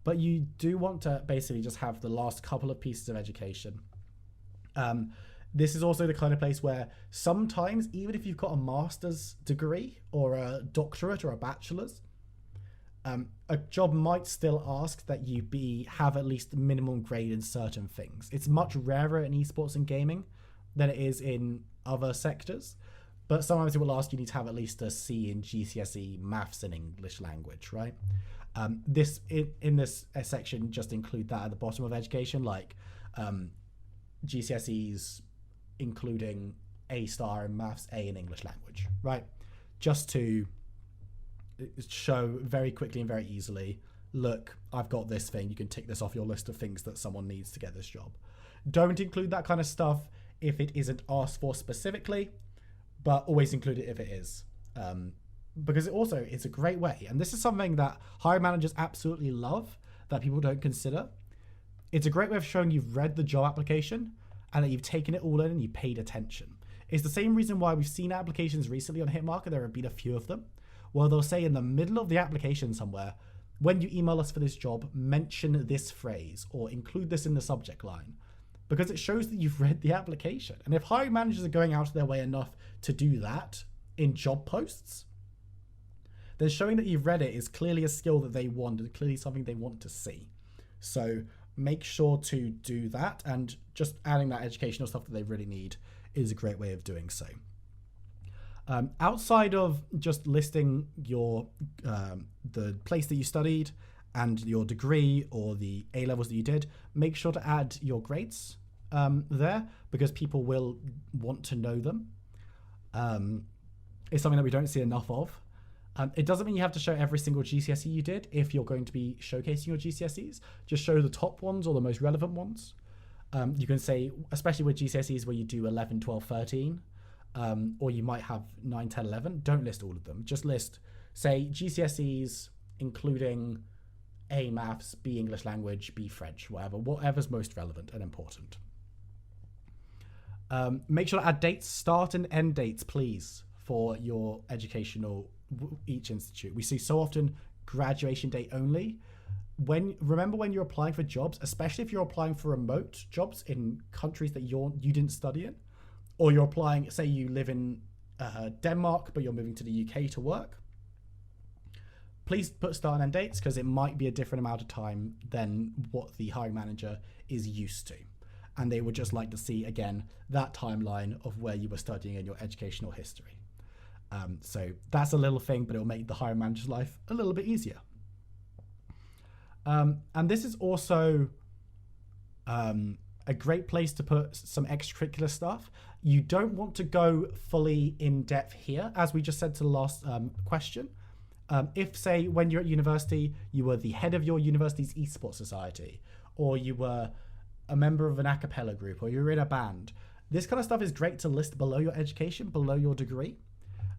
But you do want to basically just have the last couple of pieces of education. This is also the kind of place where sometimes, even if you've got a master's degree or a doctorate or a bachelor's, a job might still ask that you have at least minimum grade in certain things. It's much rarer in esports and gaming than it is in other sectors. But sometimes it will ask you need to have at least a C in GCSE maths and English language, right? In this section, just include that at the bottom of education, like GCSEs, including A star in maths, A in English language, right? Just to show very quickly and very easily, look, I've got this thing, you can tick this off your list of things that someone needs to get this job. Don't include that kind of stuff if it isn't asked for specifically, but always include it if it is. Because it also is a great way, and this is something that hiring managers absolutely love that people don't consider. It's a great way of showing you've read the job application and that you've taken it all in and you paid attention. It's the same reason why we've seen applications recently on Hitmarker, there have been a few of them, where they'll say in the middle of the application somewhere, when you email us for this job, mention this phrase or include this in the subject line, because it shows that you've read the application. And if hiring managers are going out of their way enough to do that in job posts, then showing that you've read it is clearly a skill that they want and clearly something they want to see. So make sure to do that, and just adding that educational stuff that they really need is a great way of doing so. Outside of just listing your the place that you studied and your degree or the A levels that you did, make sure to add your grades there, because people will want to know them. It's something that we don't see enough of. It doesn't mean you have to show every single GCSE you did if you're going to be showcasing your GCSEs. Just show the top ones or the most relevant ones. You can say, especially with GCSEs where you do 11, 12, 13, or you might have 9, 10, 11, don't list all of them. Just list, say, GCSEs including A, maths, B, English language, B, French, whatever's most relevant and important. Make sure to add dates, start and end dates, please, for your educational, each institute. We see so often graduation date only. Remember when you're applying for jobs, especially if you're applying for remote jobs in countries that you didn't study in, or you're applying, say you live in Denmark, but you're moving to the UK to work, please put start and end dates because it might be a different amount of time than what the hiring manager is used to. And they would just like to see, again, that timeline of where you were studying in your educational history. So that's a little thing, but it'll make the hiring manager's life a little bit easier. And this is also a great place to put some extracurricular stuff. You don't want to go fully in depth here, as we just said to the last question. If, say, when you're at university, you were the head of your university's esports society, or you were a member of an a cappella group, or you're in a band, this kind of stuff is great to list below your education, below your degree,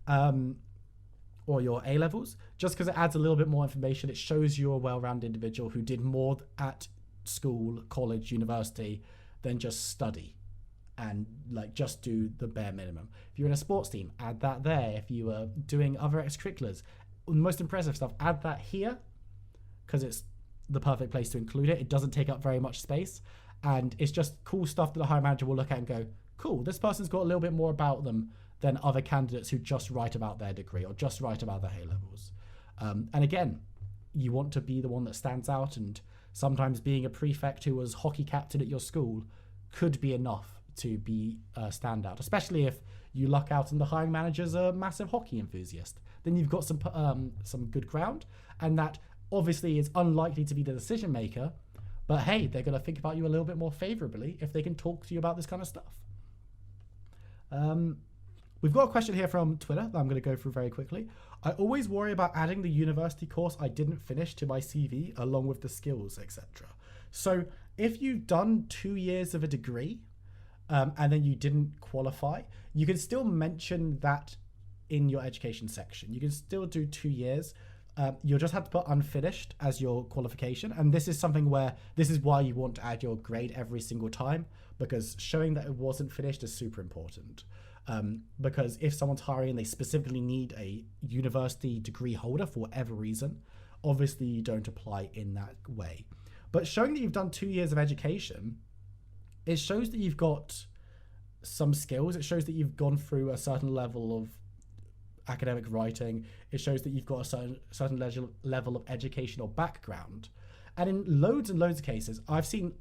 or your A levels, just because it adds a little bit more information. It shows you're a well-rounded individual who did more at school, college, university than just study and like just do the bare minimum. If you're in a sports team, add that there. If you are doing other extracurriculars, the most impressive stuff, add that here because it's the perfect place to include it. It doesn't take up very much space, and it's just cool stuff that the hiring manager will look at and go, cool, this person's got a little bit more about them than other candidates who just write about their degree or just write about their A levels. And again, you want to be the one that stands out, and sometimes being a prefect who was hockey captain at your school could be enough to be a standout, especially if you luck out and the hiring manager's a massive hockey enthusiast. Then you've got some good ground, and that obviously is unlikely to be the decision maker, but hey, they're going to think about you a little bit more favorably if they can talk to you about this kind of stuff. We've got a question here from Twitter that I'm going to go through very quickly. I always worry about adding the university course I didn't finish to my CV along with the skills, etc. So if you've done 2 years of a degree and then you didn't qualify, you can still mention that in your education section. You can still do 2 years. You'll just have to put unfinished as your qualification. And this is something where this is why you want to add your grade every single time, because showing that it wasn't finished is super important. Because if someone's hiring and they specifically need a university degree holder for whatever reason, obviously you don't apply in that way. But showing that you've done 2 years of education, it shows that you've got some skills. It shows that you've gone through a certain level of academic writing. It shows that you've got a certain level of educational background. And in loads and loads of cases, I've seen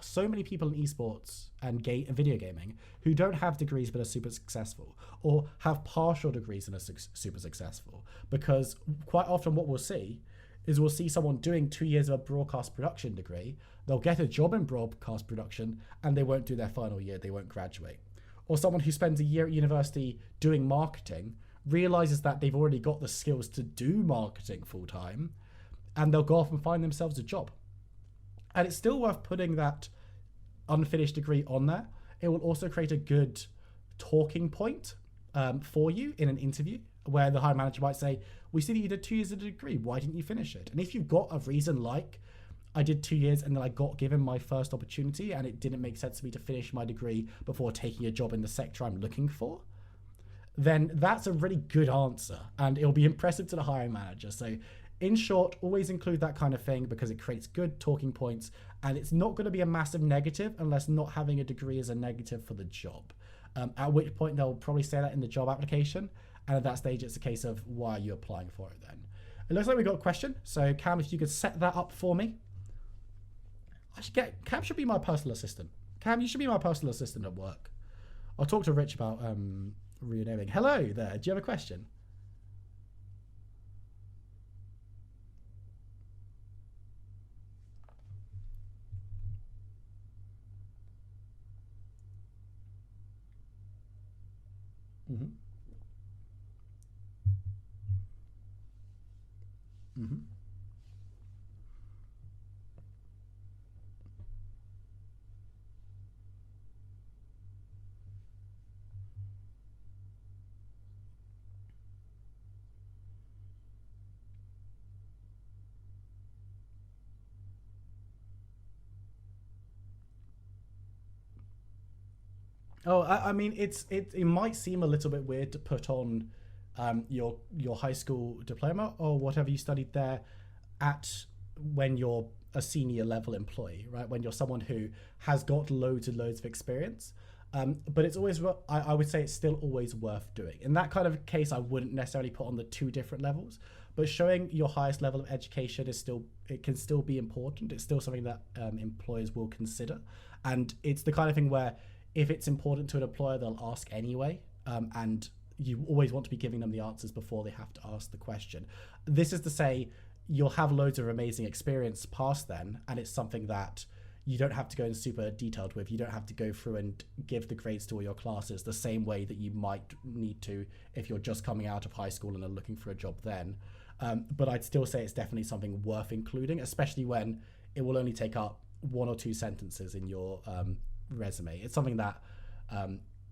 so many people in esports and video gaming who don't have degrees but are super successful, or have partial degrees and are super successful. Because quite often what we'll see is we'll see someone doing 2 years of a broadcast production degree, they'll get a job in broadcast production, and they won't do their final year, they won't graduate. Or someone who spends a year at university doing marketing realizes that they've already got the skills to do marketing full time, and they'll go off and find themselves a job. And it's still worth putting that unfinished degree on there. It will also create a good talking point for you in an interview, where the hiring manager might say, we see that you did 2 years of a degree, why didn't you finish it? And if you've got a reason like, I did 2 years and then I got given my first opportunity and it didn't make sense to me to finish my degree before taking a job in the sector I'm looking for, then that's a really good answer and it'll be impressive to the hiring manager. So in short, always include that kind of thing because it creates good talking points, and it's not going to be a massive negative unless not having a degree is a negative for the job. At which point they'll probably say that in the job application, and at that stage it's a case of why are you applying for it then. It looks like we got a question, so Cam, if you could set that up for me. Cam should be my personal assistant. Cam, you should be my personal assistant at work. I'll talk to Rich about renaming. Hello there, do you have a question? Mm-hmm. Oh, I mean, it might seem a little bit weird to put on your high school diploma or whatever you studied there at when you're a senior level employee, right? When you're someone who has got loads and loads of experience. But it's always, I would say it's still always worth doing. In that kind of case, I wouldn't necessarily put on the two different levels, but showing your highest level of education is still, it can still be important. It's still something that employers will consider. And it's the kind of thing where if it's important to an employer, they'll ask anyway. And you always want to be giving them the answers before they have to ask the question. This is to say, you'll have loads of amazing experience past then, and it's something that you don't have to go in super detailed with. You don't have to go through and give the grades to all your classes the same way that you might need to if you're just coming out of high school and are looking for a job then. But I'd still say it's definitely something worth including, especially when it will only take up 1 or 2 sentences in your resume. It's something that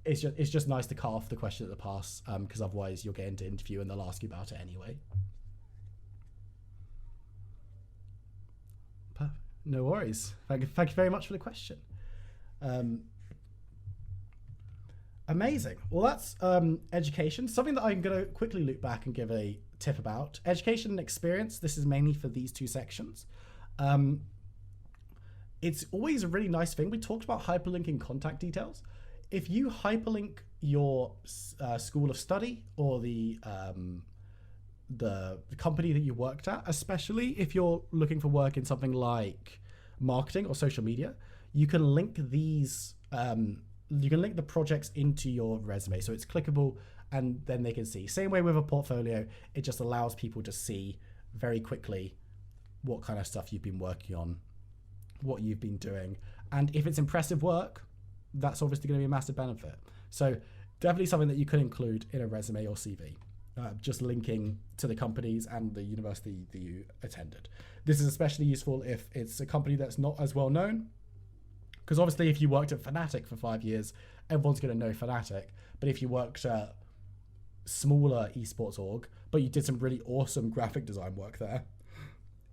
it's just nice to cut off the question at the pass, because otherwise you'll get into interview and they'll ask you about it anyway. Perfect. No worries. Thank you very much for the question. Amazing. Well, that's education. Something that I'm going to quickly loop back and give a tip about. Education and experience. This is mainly for these 2 sections. It's always a really nice thing. We talked about hyperlinking contact details. If you hyperlink your school of study or the company that you worked at, especially if you're looking for work in something like marketing or social media, you can link these, you can link the projects into your resume. So it's clickable and then they can see. Same way with a portfolio, it just allows people to see very quickly what kind of stuff you've been working on, what you've been doing. And if it's impressive work, that's obviously going to be a massive benefit. So definitely something that you could include in a resume or CV. Just linking to the companies and the university that you attended. This is especially useful if it's a company that's not as well known, because obviously if you worked at Fnatic for 5 years, everyone's going to know Fnatic. But if you worked at smaller esports org, but you did some really awesome graphic design work there,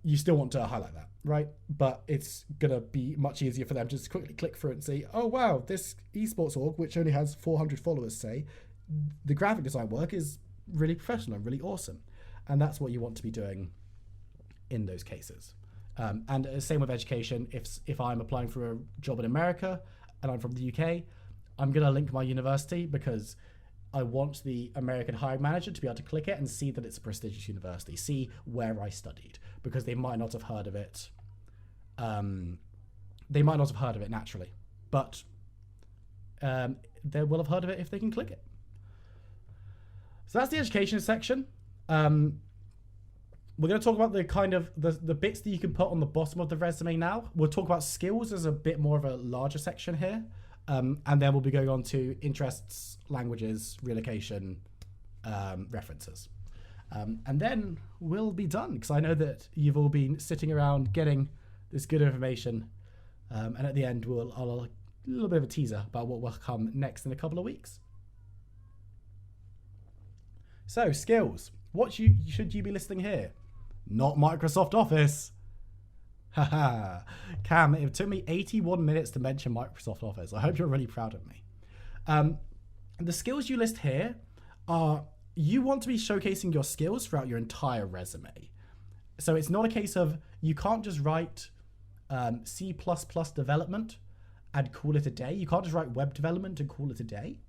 you still want to highlight that, right? But it's going to be much easier for them to just quickly click through it and see, oh wow, this esports org, which only has 400 followers, say, the graphic design work is really professional and really awesome. And that's what you want to be doing in those cases. And same with education. If I'm applying for a job in America and I'm from the UK, I'm going to link my university because I want the American hiring manager to be able to click it and see that it's a prestigious university, see where I studied, because they might not have heard of it. They might not have heard of it naturally, but they will have heard of it if they can click it. So that's the education section. We're going to talk about the kind of the bits that you can put on the bottom of the resume now. We'll talk about skills as a bit more of a larger section here. And then we'll be going on to interests, languages, relocation, references. And then we'll be done, because I know that you've all been sitting around getting this good information. And at the end, I'll a little bit of a teaser about what will come next in a couple of weeks. So, skills. What should you be listing here? Not Microsoft Office. Haha. Cam, it took me 81 minutes to mention Microsoft Office. I hope you're really proud of me. The skills you list here are, you want to be showcasing your skills throughout your entire resume. So it's not a case of, you can't just write C++ development and call it a day. You can't just write web development and call it a day.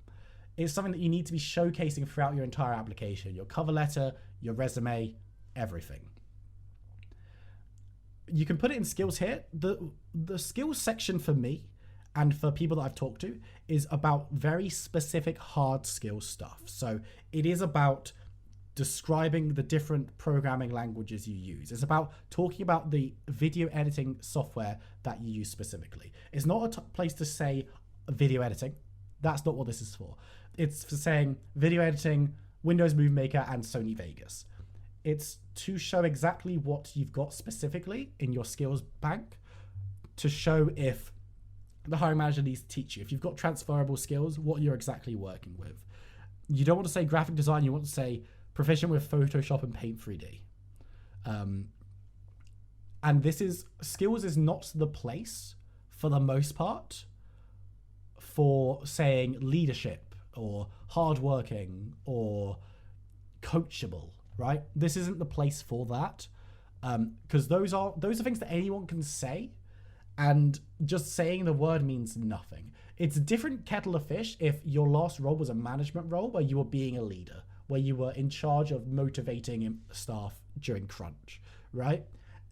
It's something that you need to be showcasing throughout your entire application, your cover letter, your resume, everything. You can put it in skills here. The skills section for me and for people that I've talked to is about very specific hard skill stuff. So it is about describing the different programming languages you use. It's about talking about the video editing software that you use specifically. It's not a place to say video editing. That's not what this is for. It's for saying video editing, Windows Movie Maker, and Sony Vegas. It's to show exactly what you've got specifically in your skills bank, to show if the hiring manager needs to teach you. If you've got transferable skills, what you're exactly working with. You don't want to say graphic design, you want to say proficient with Photoshop and Paint 3D. And skills is not the place, for the most part, for saying leadership or hardworking or coachable, right? This isn't the place for that, because those are things that anyone can say, and just saying the word means nothing. It's a different kettle of fish if your last role was a management role where you were being a leader, where you were in charge of motivating staff during crunch, right?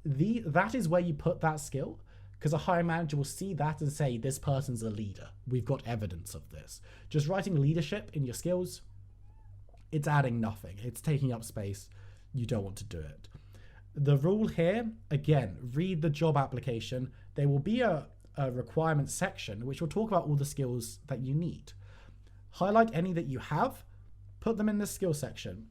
That is where you put that skill, because a hiring manager will see that and say, this person's a leader. We've got evidence of this. Just writing leadership in your skills, it's adding nothing. It's taking up space. You don't want to do it. The rule here, again, read the job application. There will be a requirements section which will talk about all the skills that you need. Highlight any that you have, put them in the skill section.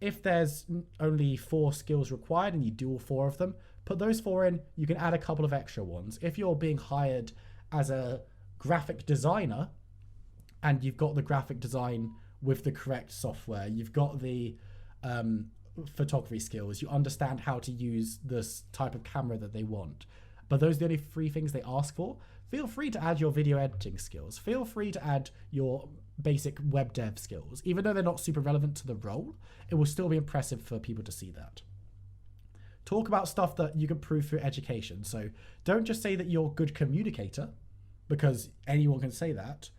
If there's only 4 skills required and you do all 4 of them, put those 4 in. You can add a couple of extra ones. If you're being hired as a graphic designer and you've got the graphic design with the correct software, you've got the photography skills, you understand how to use this type of camera that they want, but those are the only 3 things they ask for, feel free to add your video editing skills. Feel free to add your basic web dev skills. Even though they're not super relevant to the role, it will still be impressive for people to see that. Talk about stuff that you can prove through education. So don't just say that you're a good communicator, because anyone can say that.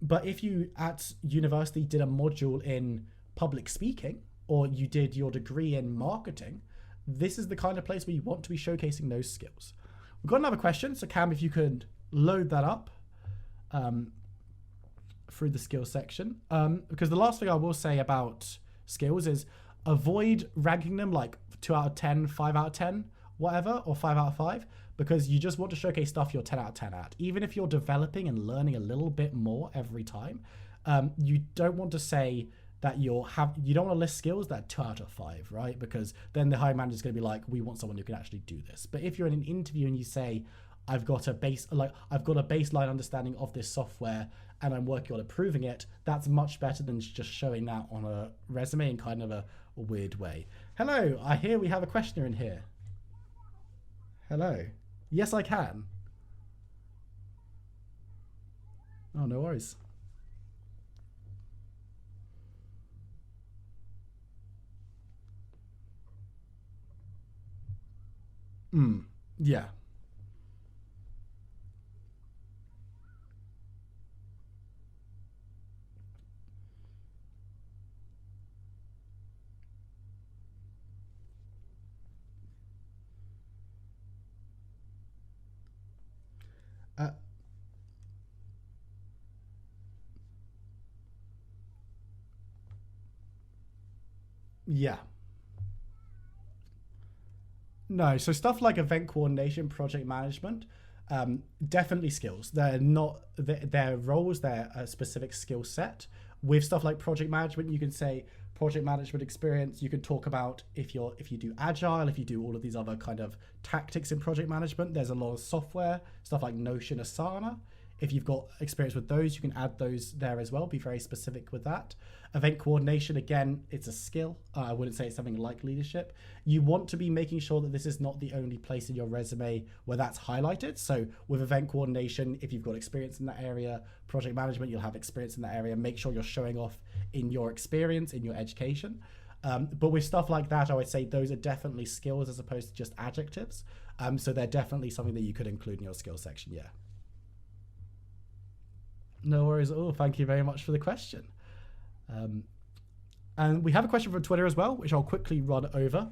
But if you at university did a module in public speaking, or you did your degree in marketing, this is the kind of place where you want to be showcasing those skills. We've got another question. So Cam, if you could load that up through the skills section. Because the last thing I will say about skills is avoid ranking them like 2 out of 10, 5 out of 10, whatever, or 5 out of 5, because you just want to showcase stuff you're 10 out of 10 at. Even if you're developing and learning a little bit more every time, you don't want to say that you don't want to list skills that are 2 out of 5, right? Because then the hiring manager is going to be like, we want someone who can actually do this. But if you're in an interview and you say, I've got a baseline understanding of this software and I'm working on improving it, that's much better than just showing that on a resume in kind of a weird way. Hello, I hear we have a questioner in here. Hello. Yes, I can. Oh, no worries. Yeah. Uh, yeah. No, so stuff like event coordination, project management, definitely skills. They're not their roles, they're a specific skill set. With stuff like project management, you can say project management experience. You can talk about if you do agile, if you do all of these other kind of tactics in project management. There's a lot of software, stuff like Notion, Asana. If you've got experience with those, you can add those there as well. Be very specific with that. Event coordination, again, it's a skill. I wouldn't say it's something like leadership. You want to be making sure that this is not the only place in your resume where that's highlighted. So with event coordination, if you've got experience in that area, project management, you'll have experience in that area. Make sure you're showing off in your experience, in your education. But with stuff like that, I would say those are definitely skills as opposed to just adjectives. So they're definitely something that you could include in your skills section, yeah. No worries at all. Thank you very much for the question. And we have a question from Twitter as well, which I'll quickly run over.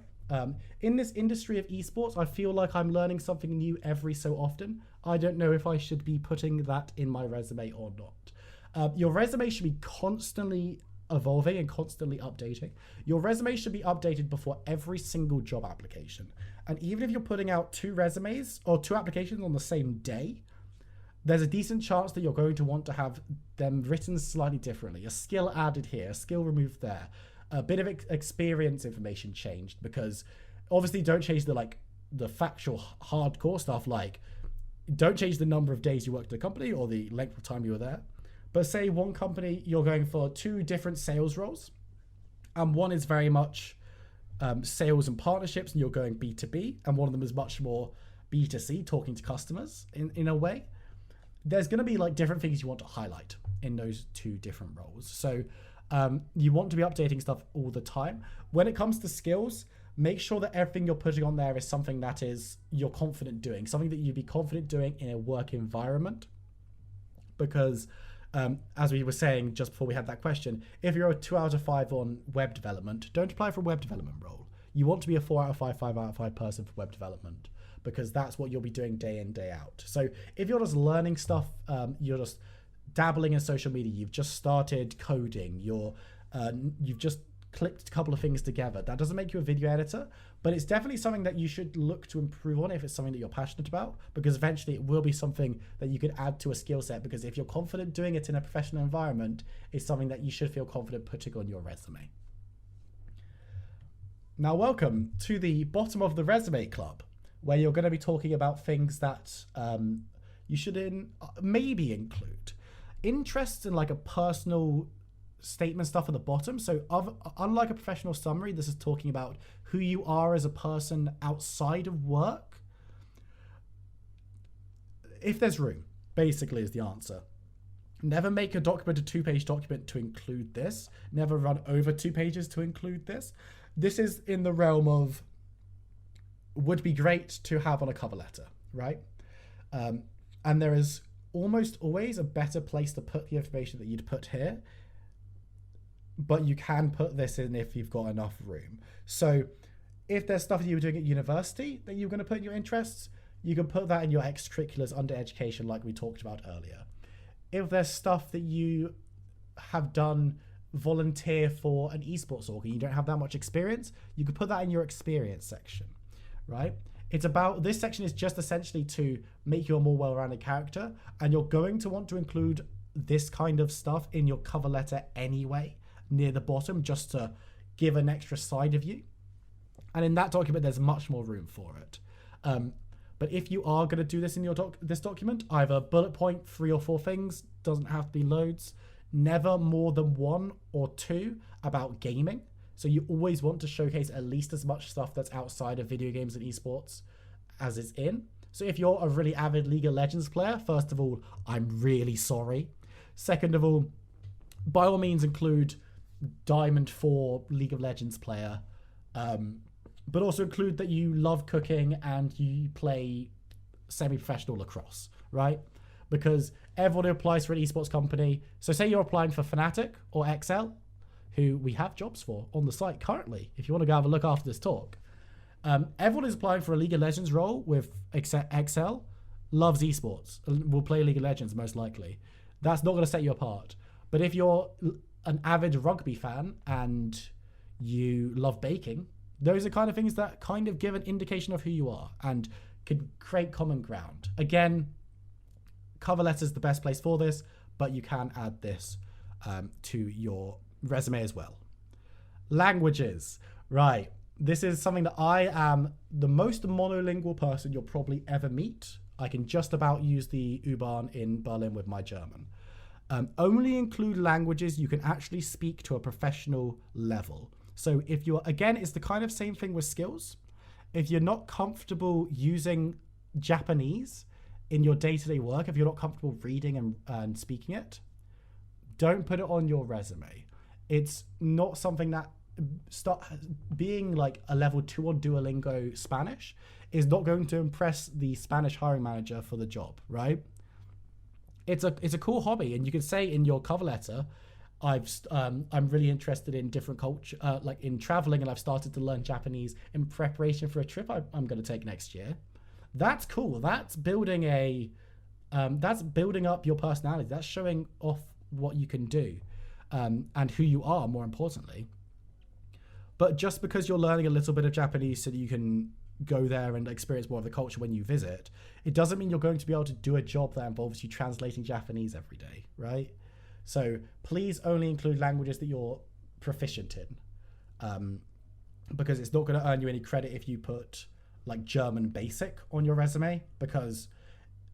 In this industry of esports, I feel like I'm learning something new every so often. I don't know if I should be putting that in my resume or not. Your resume should be constantly evolving and constantly updating. Your resume should be updated before every single job application. And even if you're putting out 2 resumes or 2 applications on the same day, there's a decent chance that you're going to want to have them written slightly differently. A skill added here, a skill removed there, a bit of experience information changed, because obviously don't change the factual hardcore stuff, like don't change the number of days you worked at the company or the length of time you were there. But say one company, you're going for 2 different sales roles, and one is very much sales and partnerships, and you're going B2B, and one of them is much more B2C, talking to customers in a way. there's going to be like different things you want to highlight in those two different roles. So you want to be updating stuff all the time. When it comes to skills, make sure that everything you're putting on there is something that is you're confident doing, something that you'd be confident doing in a work environment. Because as we were saying just before we had that question, if you're a 2 out of 5 on web development, don't apply for a web development role. You want to be a 4 out of 5, 5 out of 5 person for web development, because that's what you'll be doing day in, day out. So if you're just learning stuff, you're just dabbling in social media, you've just started coding, you've just clipped a couple of things together, that doesn't make you a video editor, but it's definitely something that you should look to improve on if it's something that you're passionate about, because eventually it will be something that you could add to a skill set, because if you're confident doing it in a professional environment, it's something that you should feel confident putting on your resume. Now, welcome to the bottom of the resume club, where you're going to be talking about things that you should maybe include. Interests in like a personal statement stuff at the bottom. So unlike a professional summary, this is talking about who you are as a person outside of work. If there's room, basically, is the answer. Never make a document a 2-page document to include this. Never run over 2 pages to include this. This is in the realm of would be great to have on a cover letter, right? And there is almost always a better place to put the information that you'd put here, but you can put this in if you've got enough room. So if there's stuff that you were doing at university that you're going to put in your interests, you can put that in your extracurriculars under education, like we talked about earlier. If there's stuff that you have done volunteer for an esports org and you don't have that much experience, you could put that in your experience section, right? It's about, this section is just essentially to make you a more well-rounded character, and you're going to want to include this kind of stuff in your cover letter anyway, near the bottom, just to give an extra side of you. And in that document, there's much more room for it. But if you are going to do this in your this document, either bullet point 3 or 4 things, doesn't have to be loads, never more than 1 or 2 about gaming. So you always want to showcase at least as much stuff that's outside of video games and esports as is in. So if you're a really avid League of Legends player, first of all, I'm really sorry. Second of all, by all means include Diamond 4 League of Legends player, but also include that you love cooking and you play semi-professional lacrosse, right? Because everyone who applies for an esports company, so say you're applying for Fnatic or XL, who we have jobs for on the site currently, if you want to go have a look after this talk. Everyone who's applying for a League of Legends role with XL loves esports, will play League of Legends most likely. That's not going to set you apart. But if you're an avid rugby fan and you love baking, those are kind of things that kind of give an indication of who you are and could create common ground. Again, cover letter is the best place for this, but you can add this to your resume as well. Languages, right? This is something that I am the most monolingual person you'll probably ever meet. I can just about use the U-Bahn in Berlin with my German. Only include languages you can actually speak to a professional level. So if you're, again, it's the kind of same thing with skills. If you're not comfortable using Japanese in your day-to-day work, if you're not comfortable reading and speaking it, don't put it on your resume. It's not something that being like a level 2 on Duolingo Spanish is not going to impress the Spanish hiring manager for the job, right? It's a cool hobby, and you can say in your cover letter, I'm really interested in different culture, like in traveling, and I've started to learn Japanese in preparation for a trip I'm going to take next year. That's cool. That's building that's building up your personality. That's showing off what you can do, and who you are, more importantly. But just because you're learning a little bit of Japanese so that you can go there and experience more of the culture when you visit, it doesn't mean you're going to be able to do a job that involves you translating Japanese every day, right? So please only include languages that you're proficient in, because it's not going to earn you any credit if you put like German basic on your resume, because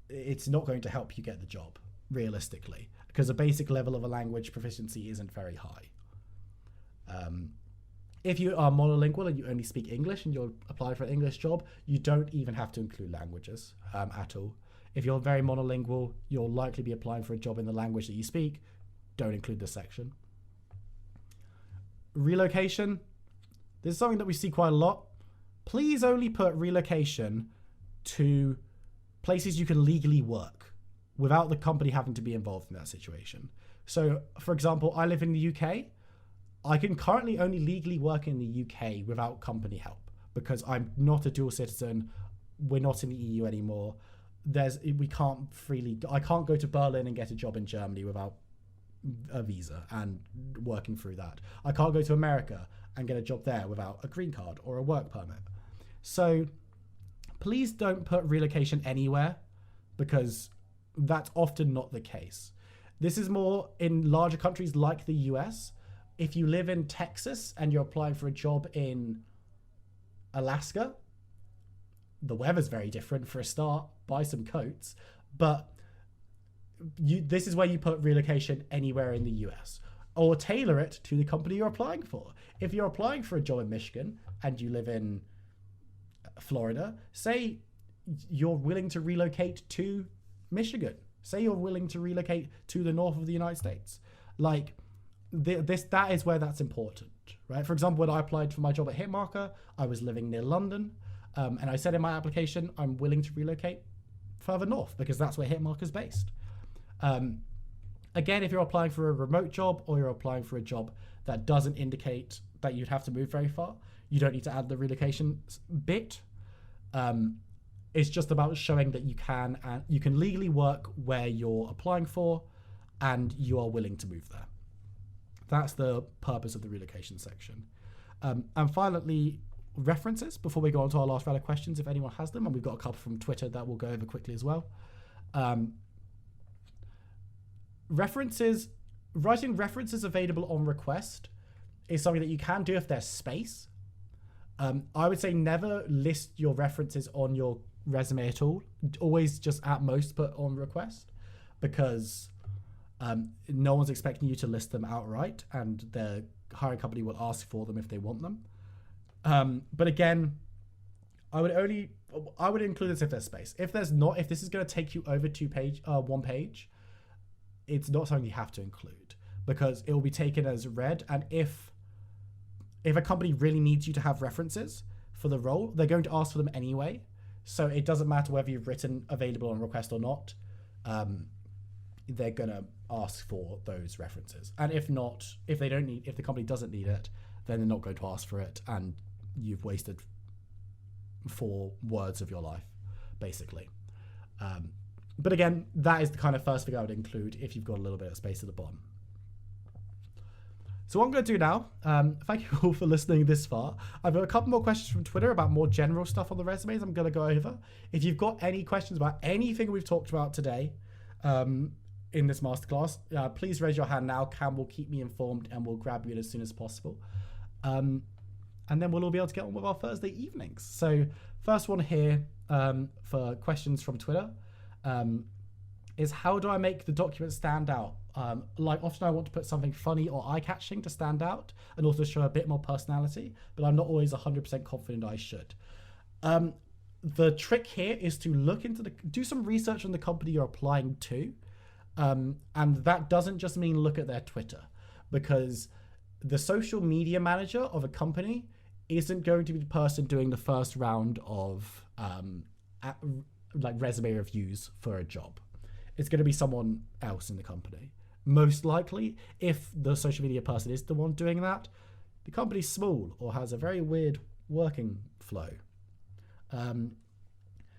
it's not going to help you get the job realistically, because a basic level of a language proficiency isn't very high. If you are monolingual and you only speak English and you're applying for an English job, you don't even have to include languages at all. If you're very monolingual, you'll likely be applying for a job in the language that you speak. Don't include this section. Relocation. This is something that we see quite a lot. Please only put relocation to places you can legally work without the company having to be involved in that situation. So, for example, I live in the UK. I can currently only legally work in the UK without company help because I'm not a dual citizen. We're not in the EU anymore. I can't go to Berlin and get a job in Germany without a visa and working through that. I can't go to America and get a job there without a green card or a work permit. So please don't put relocation anywhere because that's often not the case. This is more in larger countries like the US. If you live in Texas and you're applying for a job in Alaska, the weather's very different for a start. Buy some coats. But this is where you put relocation anywhere in the US, or tailor it to the company you're applying for. If you're applying for a job in Michigan and you live in Florida, say you're willing to relocate to Michigan. Say you're willing to relocate to the north of the United States. Like that is where that's important, right? For example, when I applied for my job at Hitmarker, I was living near London, and I said in my application, I'm willing to relocate further north because that's where Hitmarker's based. Again, if you're applying for a remote job or you're applying for a job that doesn't indicate that you'd have to move very far, you don't need to add the relocation bit. It's just about showing that you can legally work where you're applying for and you are willing to move there. That's the purpose of the relocation section. And finally, references, before we go on to our last round of questions, if anyone has them, and we've got a couple from Twitter that we'll go over quickly as well. Writing references available on request is something that you can do if there's space. I would say never list your references on your resume at all. Always just at most put on request, because no one's expecting you to list them outright, and the hiring company will ask for them if they want them. But again, I would include this if there's space. If there's not, if this is going to take you over one page, it's not something you have to include because it will be taken as read. And if a company really needs you to have references for the role, they're going to ask for them anyway. So it doesn't matter whether you've written available on request or not. They're going to ask for those references. And if the company doesn't need it, then they're not going to ask for it. And you've wasted 4 words of your life, basically. But again, that is the kind of first thing I would include if you've got a little bit of space at the bottom. So what I'm going to do now, thank you all for listening this far. I've got a couple more questions from Twitter about more general stuff on the resumes I'm going to go over. If you've got any questions about anything we've talked about today in this masterclass, please raise your hand now. Cam will keep me informed and we'll grab you in as soon as possible. And then we'll all be able to get on with our Thursday evenings. So first one here for questions from Twitter is, how do I make the document stand out? Often I want to put something funny or eye-catching to stand out and also show a bit more personality, but I'm not always 100% confident I should. The trick here is to do some research on the company you're applying to. And that doesn't just mean look at their Twitter, because the social media manager of a company isn't going to be the person doing the first round of resume reviews for a job. It's going to be someone else in the company. Most likely, if the social media person is the one doing that, the company's small or has a very weird working flow.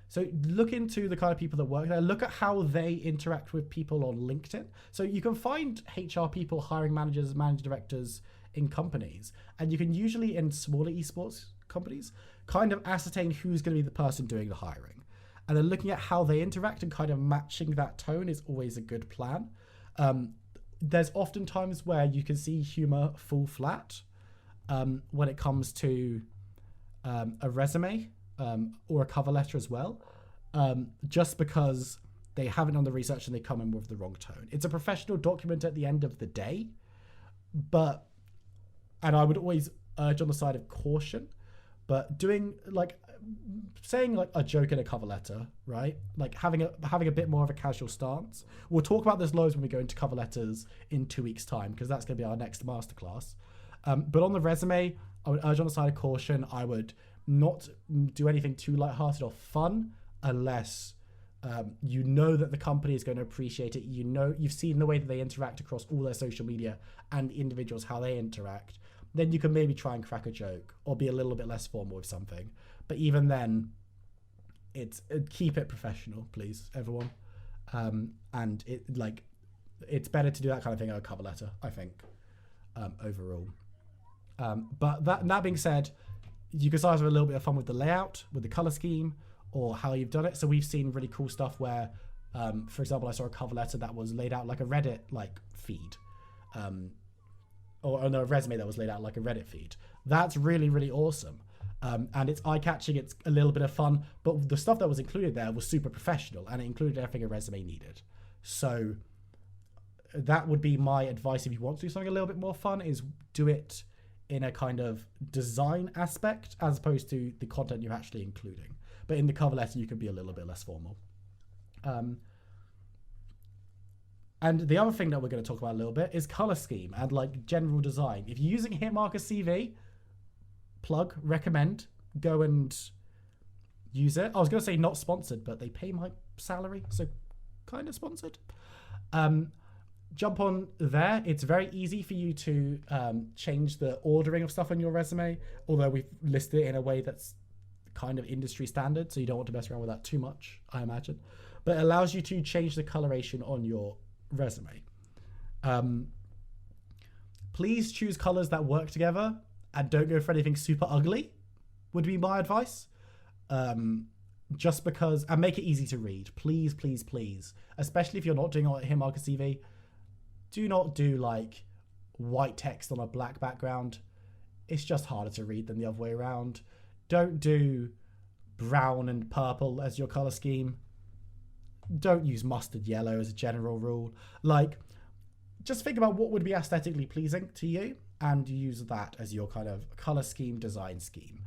So look into the kind of people that work there. Look at how they interact with people on LinkedIn. So you can find HR people, hiring managers, managing directors in companies. And you can usually, in smaller esports companies, kind of ascertain who's going to be the person doing the hiring. And then looking at how they interact and kind of matching that tone is always a good plan. There's often times where you can see humor fall flat when it comes to a resume or a cover letter as well, just because they haven't done the research and they come in with the wrong tone. It's a professional document at the end of the day, and I would always urge on the side of caution, but saying like a joke in a cover letter, right? Like having a bit more of a casual stance. We'll talk about this loads when we go into cover letters in 2 weeks' time, because that's going to be our next masterclass. But on the resume, I would urge on the side of caution. I would not do anything too lighthearted or fun unless you know that the company is going to appreciate it. You know, you've seen the way that they interact across all their social media and individuals, how they interact. Then you can maybe try and crack a joke or be a little bit less formal with something. But even then, keep it professional, please, everyone. And it's better to do that kind of thing on a cover letter, I think, overall. But that being said, you can start with a little bit of fun with the layout, with the color scheme, or how you've done it. So we've seen really cool stuff where, for example, I saw a cover letter that was laid out like a Reddit feed, or a resume that was laid out like a Reddit feed. That's really, really awesome. And it's eye-catching, it's a little bit of fun, but the stuff that was included there was super professional, and it included everything a resume needed. So that would be my advice if you want to do something a little bit more fun, is do it in a kind of design aspect as opposed to the content you're actually including. But in the cover letter, you can be a little bit less formal. And the other thing that we're going to talk about a little bit is color scheme and like general design. If you're using Hitmarker CV, recommend, go and use it. I was going to say not sponsored, but they pay my salary, so kind of sponsored. Jump on there. It's very easy for you to change the ordering of stuff on your resume, although we've listed it in a way that's kind of industry standard, so you don't want to mess around with that too much, I imagine. But it allows you to change the coloration on your resume. Please choose colors that work together and don't go for anything super ugly, would be my advice. Just because, and make it easy to read. Please, please, please. Especially if you're not doing it on Hitmarker CV, do not do like white text on a black background. It's just harder to read than the other way around. Don't do brown and purple as your color scheme. Don't use mustard yellow as a general rule. Like, just think about what would be aesthetically pleasing to you and use that as your kind of color scheme, design scheme.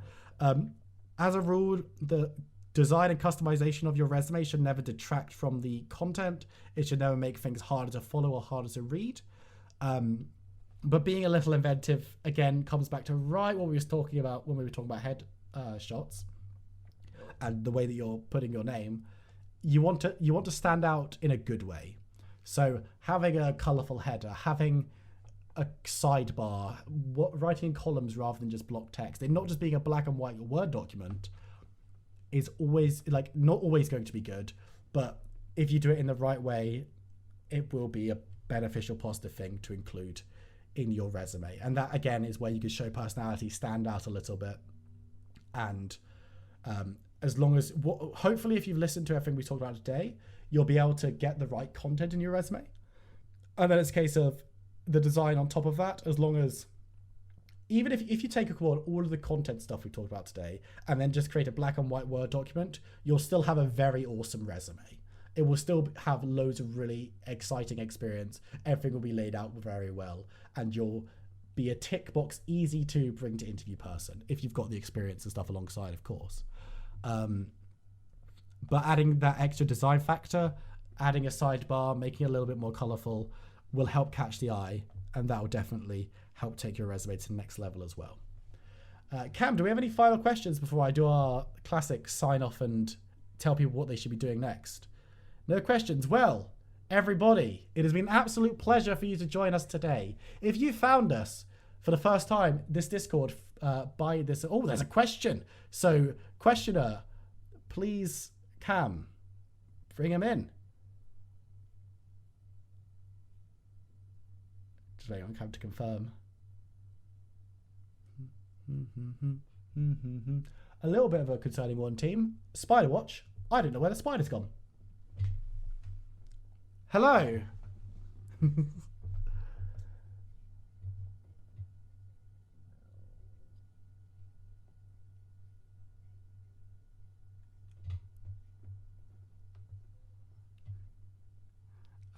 As a rule, the design and customization of your resume should never detract from the content. It should never make things harder to follow or harder to read. But being a little inventive, again, comes back to right what we were talking about when we were talking about head shots and the way that you're putting your name. You want to stand out in a good way. So having a colorful header, having a sidebar, writing in columns rather than just block text, and not just being a black and white Word document, is always not always going to be good. But if you do it in the right way, it will be a beneficial, positive thing to include in your resume. And that again is where you can show personality, stand out a little bit. And as long as, hopefully if you've listened to everything we talked about today, you'll be able to get the right content in your resume. And then it's a case of the design on top of that, as long as, even if you take all of the content stuff we talked about today and then just create a black and white Word document, you'll still have a very awesome resume. It will still have loads of really exciting experience. Everything will be laid out very well, and you'll be a tick box easy to bring to interview person if you've got the experience and stuff alongside, of course. But adding that extra design factor, adding a sidebar, making it a little bit more colorful will help catch the eye, and that will definitely help take your resume to the next level as well. Cam, do we have any final questions before I do our classic sign off and tell people what they should be doing next? No questions. Well, everybody, it has been an absolute pleasure for you to join us today. If you found us for the first time, this Discord, by this, oh, there's a question. So questioner, please, Cam, bring him in. Just waiting on Cam to confirm. A little bit of a concerning one, team. Spider watch. I don't know where the spider's gone. Hello.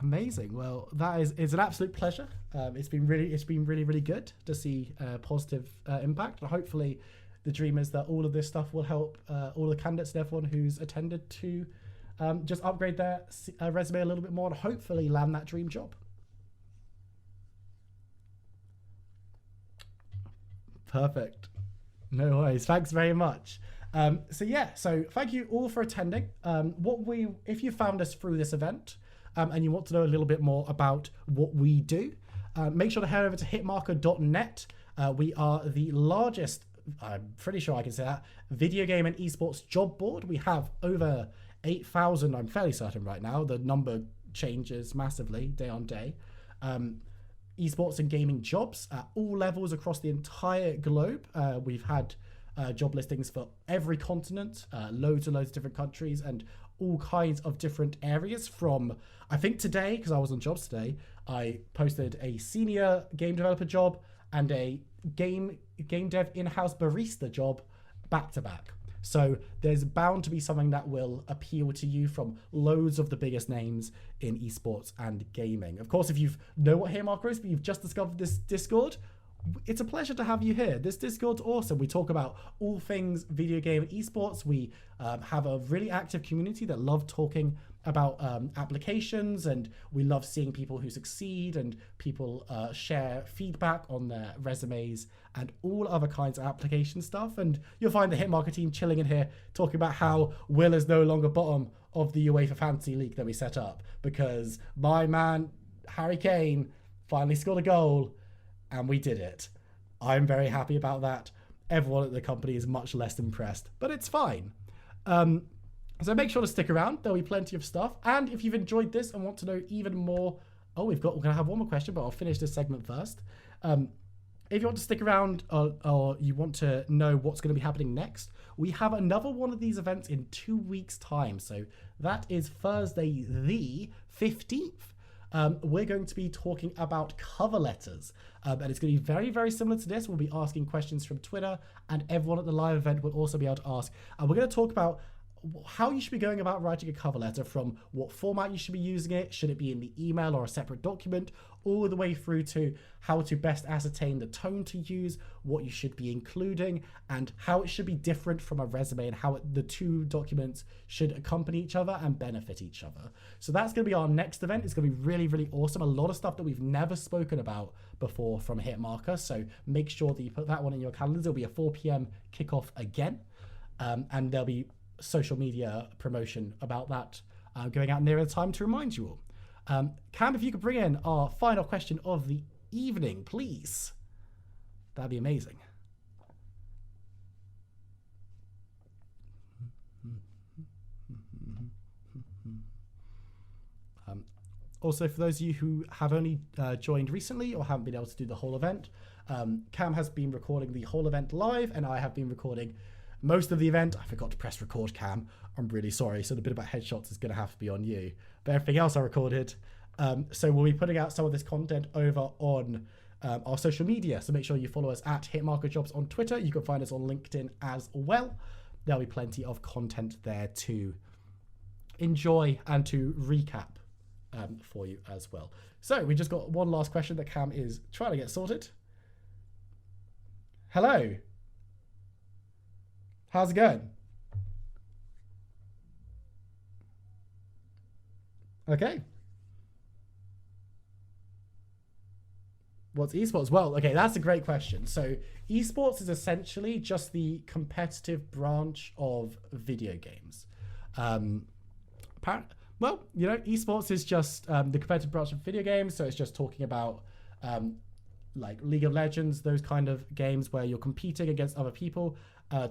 Amazing. Well, it's an absolute pleasure. It's been really good to see positive impact. Hopefully, the dream is that all of this stuff will help all the candidates and everyone who's attended to just upgrade their resume a little bit more and hopefully land that dream job. Perfect. No worries. Thanks very much. So thank you all for attending. If you found us through this event and you want to know a little bit more about what we do, make sure to head over to hitmarker.net. We are the largest, I'm pretty sure I can say that, video game and esports job board. We have over 8,000, I'm fairly certain right now. The number changes massively day on day. Esports and gaming jobs at all levels across the entire globe. We've had job listings for every continent, loads and loads of different countries, and all kinds of different areas. From, I think today, because I was on jobs today, I posted a senior game developer job and a game dev in-house barista job back to back. So there's bound to be something that will appeal to you from loads of the biggest names in esports and gaming. Of course, if you know what Hitmarker is, but you've just discovered this Discord, it's a pleasure to have you here. This Discord's awesome. We talk about all things video game and esports. We have a really active community that love talking about applications, and we love seeing people who succeed, and people share feedback on their resumes and all other kinds of application stuff. And you'll find the Hitmarker team chilling in here talking about how Will is no longer bottom of the UEFA Fantasy League that we set up because my man Harry Kane finally scored a goal and we did it. I'm very happy about that. Everyone at the company is much less impressed, but it's fine. So make sure to stick around. There'll be plenty of stuff. And if you've enjoyed this and want to know even more, we're going to have one more question, but I'll finish this segment first. If you want to stick around or you want to know what's going to be happening next, we have another one of these events in 2 weeks' time. So that is Thursday the 15th. We're going to be talking about cover letters, and it's going to be very, very similar to this. We'll be asking questions from Twitter, and everyone at the live event will also be able to ask. And we're going to talk about how you should be going about writing a cover letter, from what format you should be using it, should it be in the email or a separate document, all the way through to how to best ascertain the tone to use, what you should be including, and how it should be different from a resume, and how the two documents should accompany each other and benefit each other. So that's going to be our next event. It's going to be really, really awesome. A lot of stuff that we've never spoken about before from Hitmarker. So make sure that you put that one in your calendars. There'll be a 4 p.m. kickoff again. And there'll be social media promotion about that going out nearer the time to remind you all. Cam, if you could bring in our final question of the evening, please. That'd be amazing. Also, for those of you who have only joined recently or haven't been able to do the whole event, Cam has been recording the whole event live, and I have been recording most of the event. I forgot to press record, Cam. I'm really sorry. So the bit about headshots is going to have to be on you. But everything else I recorded. So we'll be putting out some of this content over on our social media. So make sure you follow us at Hitmarker Jobs on Twitter. You can find us on LinkedIn as well. There'll be plenty of content there to enjoy and to recap for you as well. So we just got one last question that Cam is trying to get sorted. Hello. How's it going? Okay. What's esports? Well, okay, that's a great question. So esports is essentially just the competitive branch of video games. Well, you know, esports is just the competitive branch of video games. So it's just talking about like League of Legends, those kind of games where you're competing against other people,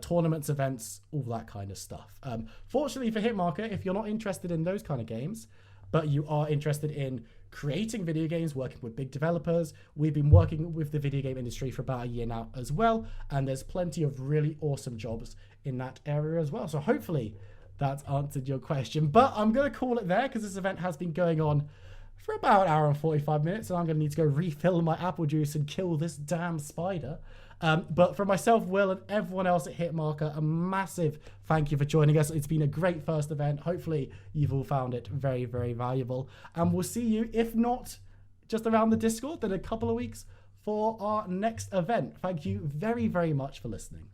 tournaments, events, all that kind of stuff. Fortunately for Hitmarker, if you're not interested in those kind of games, but you are interested in creating video games, working with big developers, we've been working with the video game industry for about a year now as well, and there's plenty of really awesome jobs in that area as well. So hopefully that's answered your question, but I'm going to call it there because this event has been going on for about an hour and 45 minutes, and I'm going to need to go refill my apple juice and kill this damn spider. But for myself, Will, and everyone else at Hitmarker, a massive thank you for joining us. It's been a great first event. Hopefully you've all found it very, very valuable. And we'll see you, if not just around the Discord, in a couple of weeks for our next event. Thank you very, very much for listening.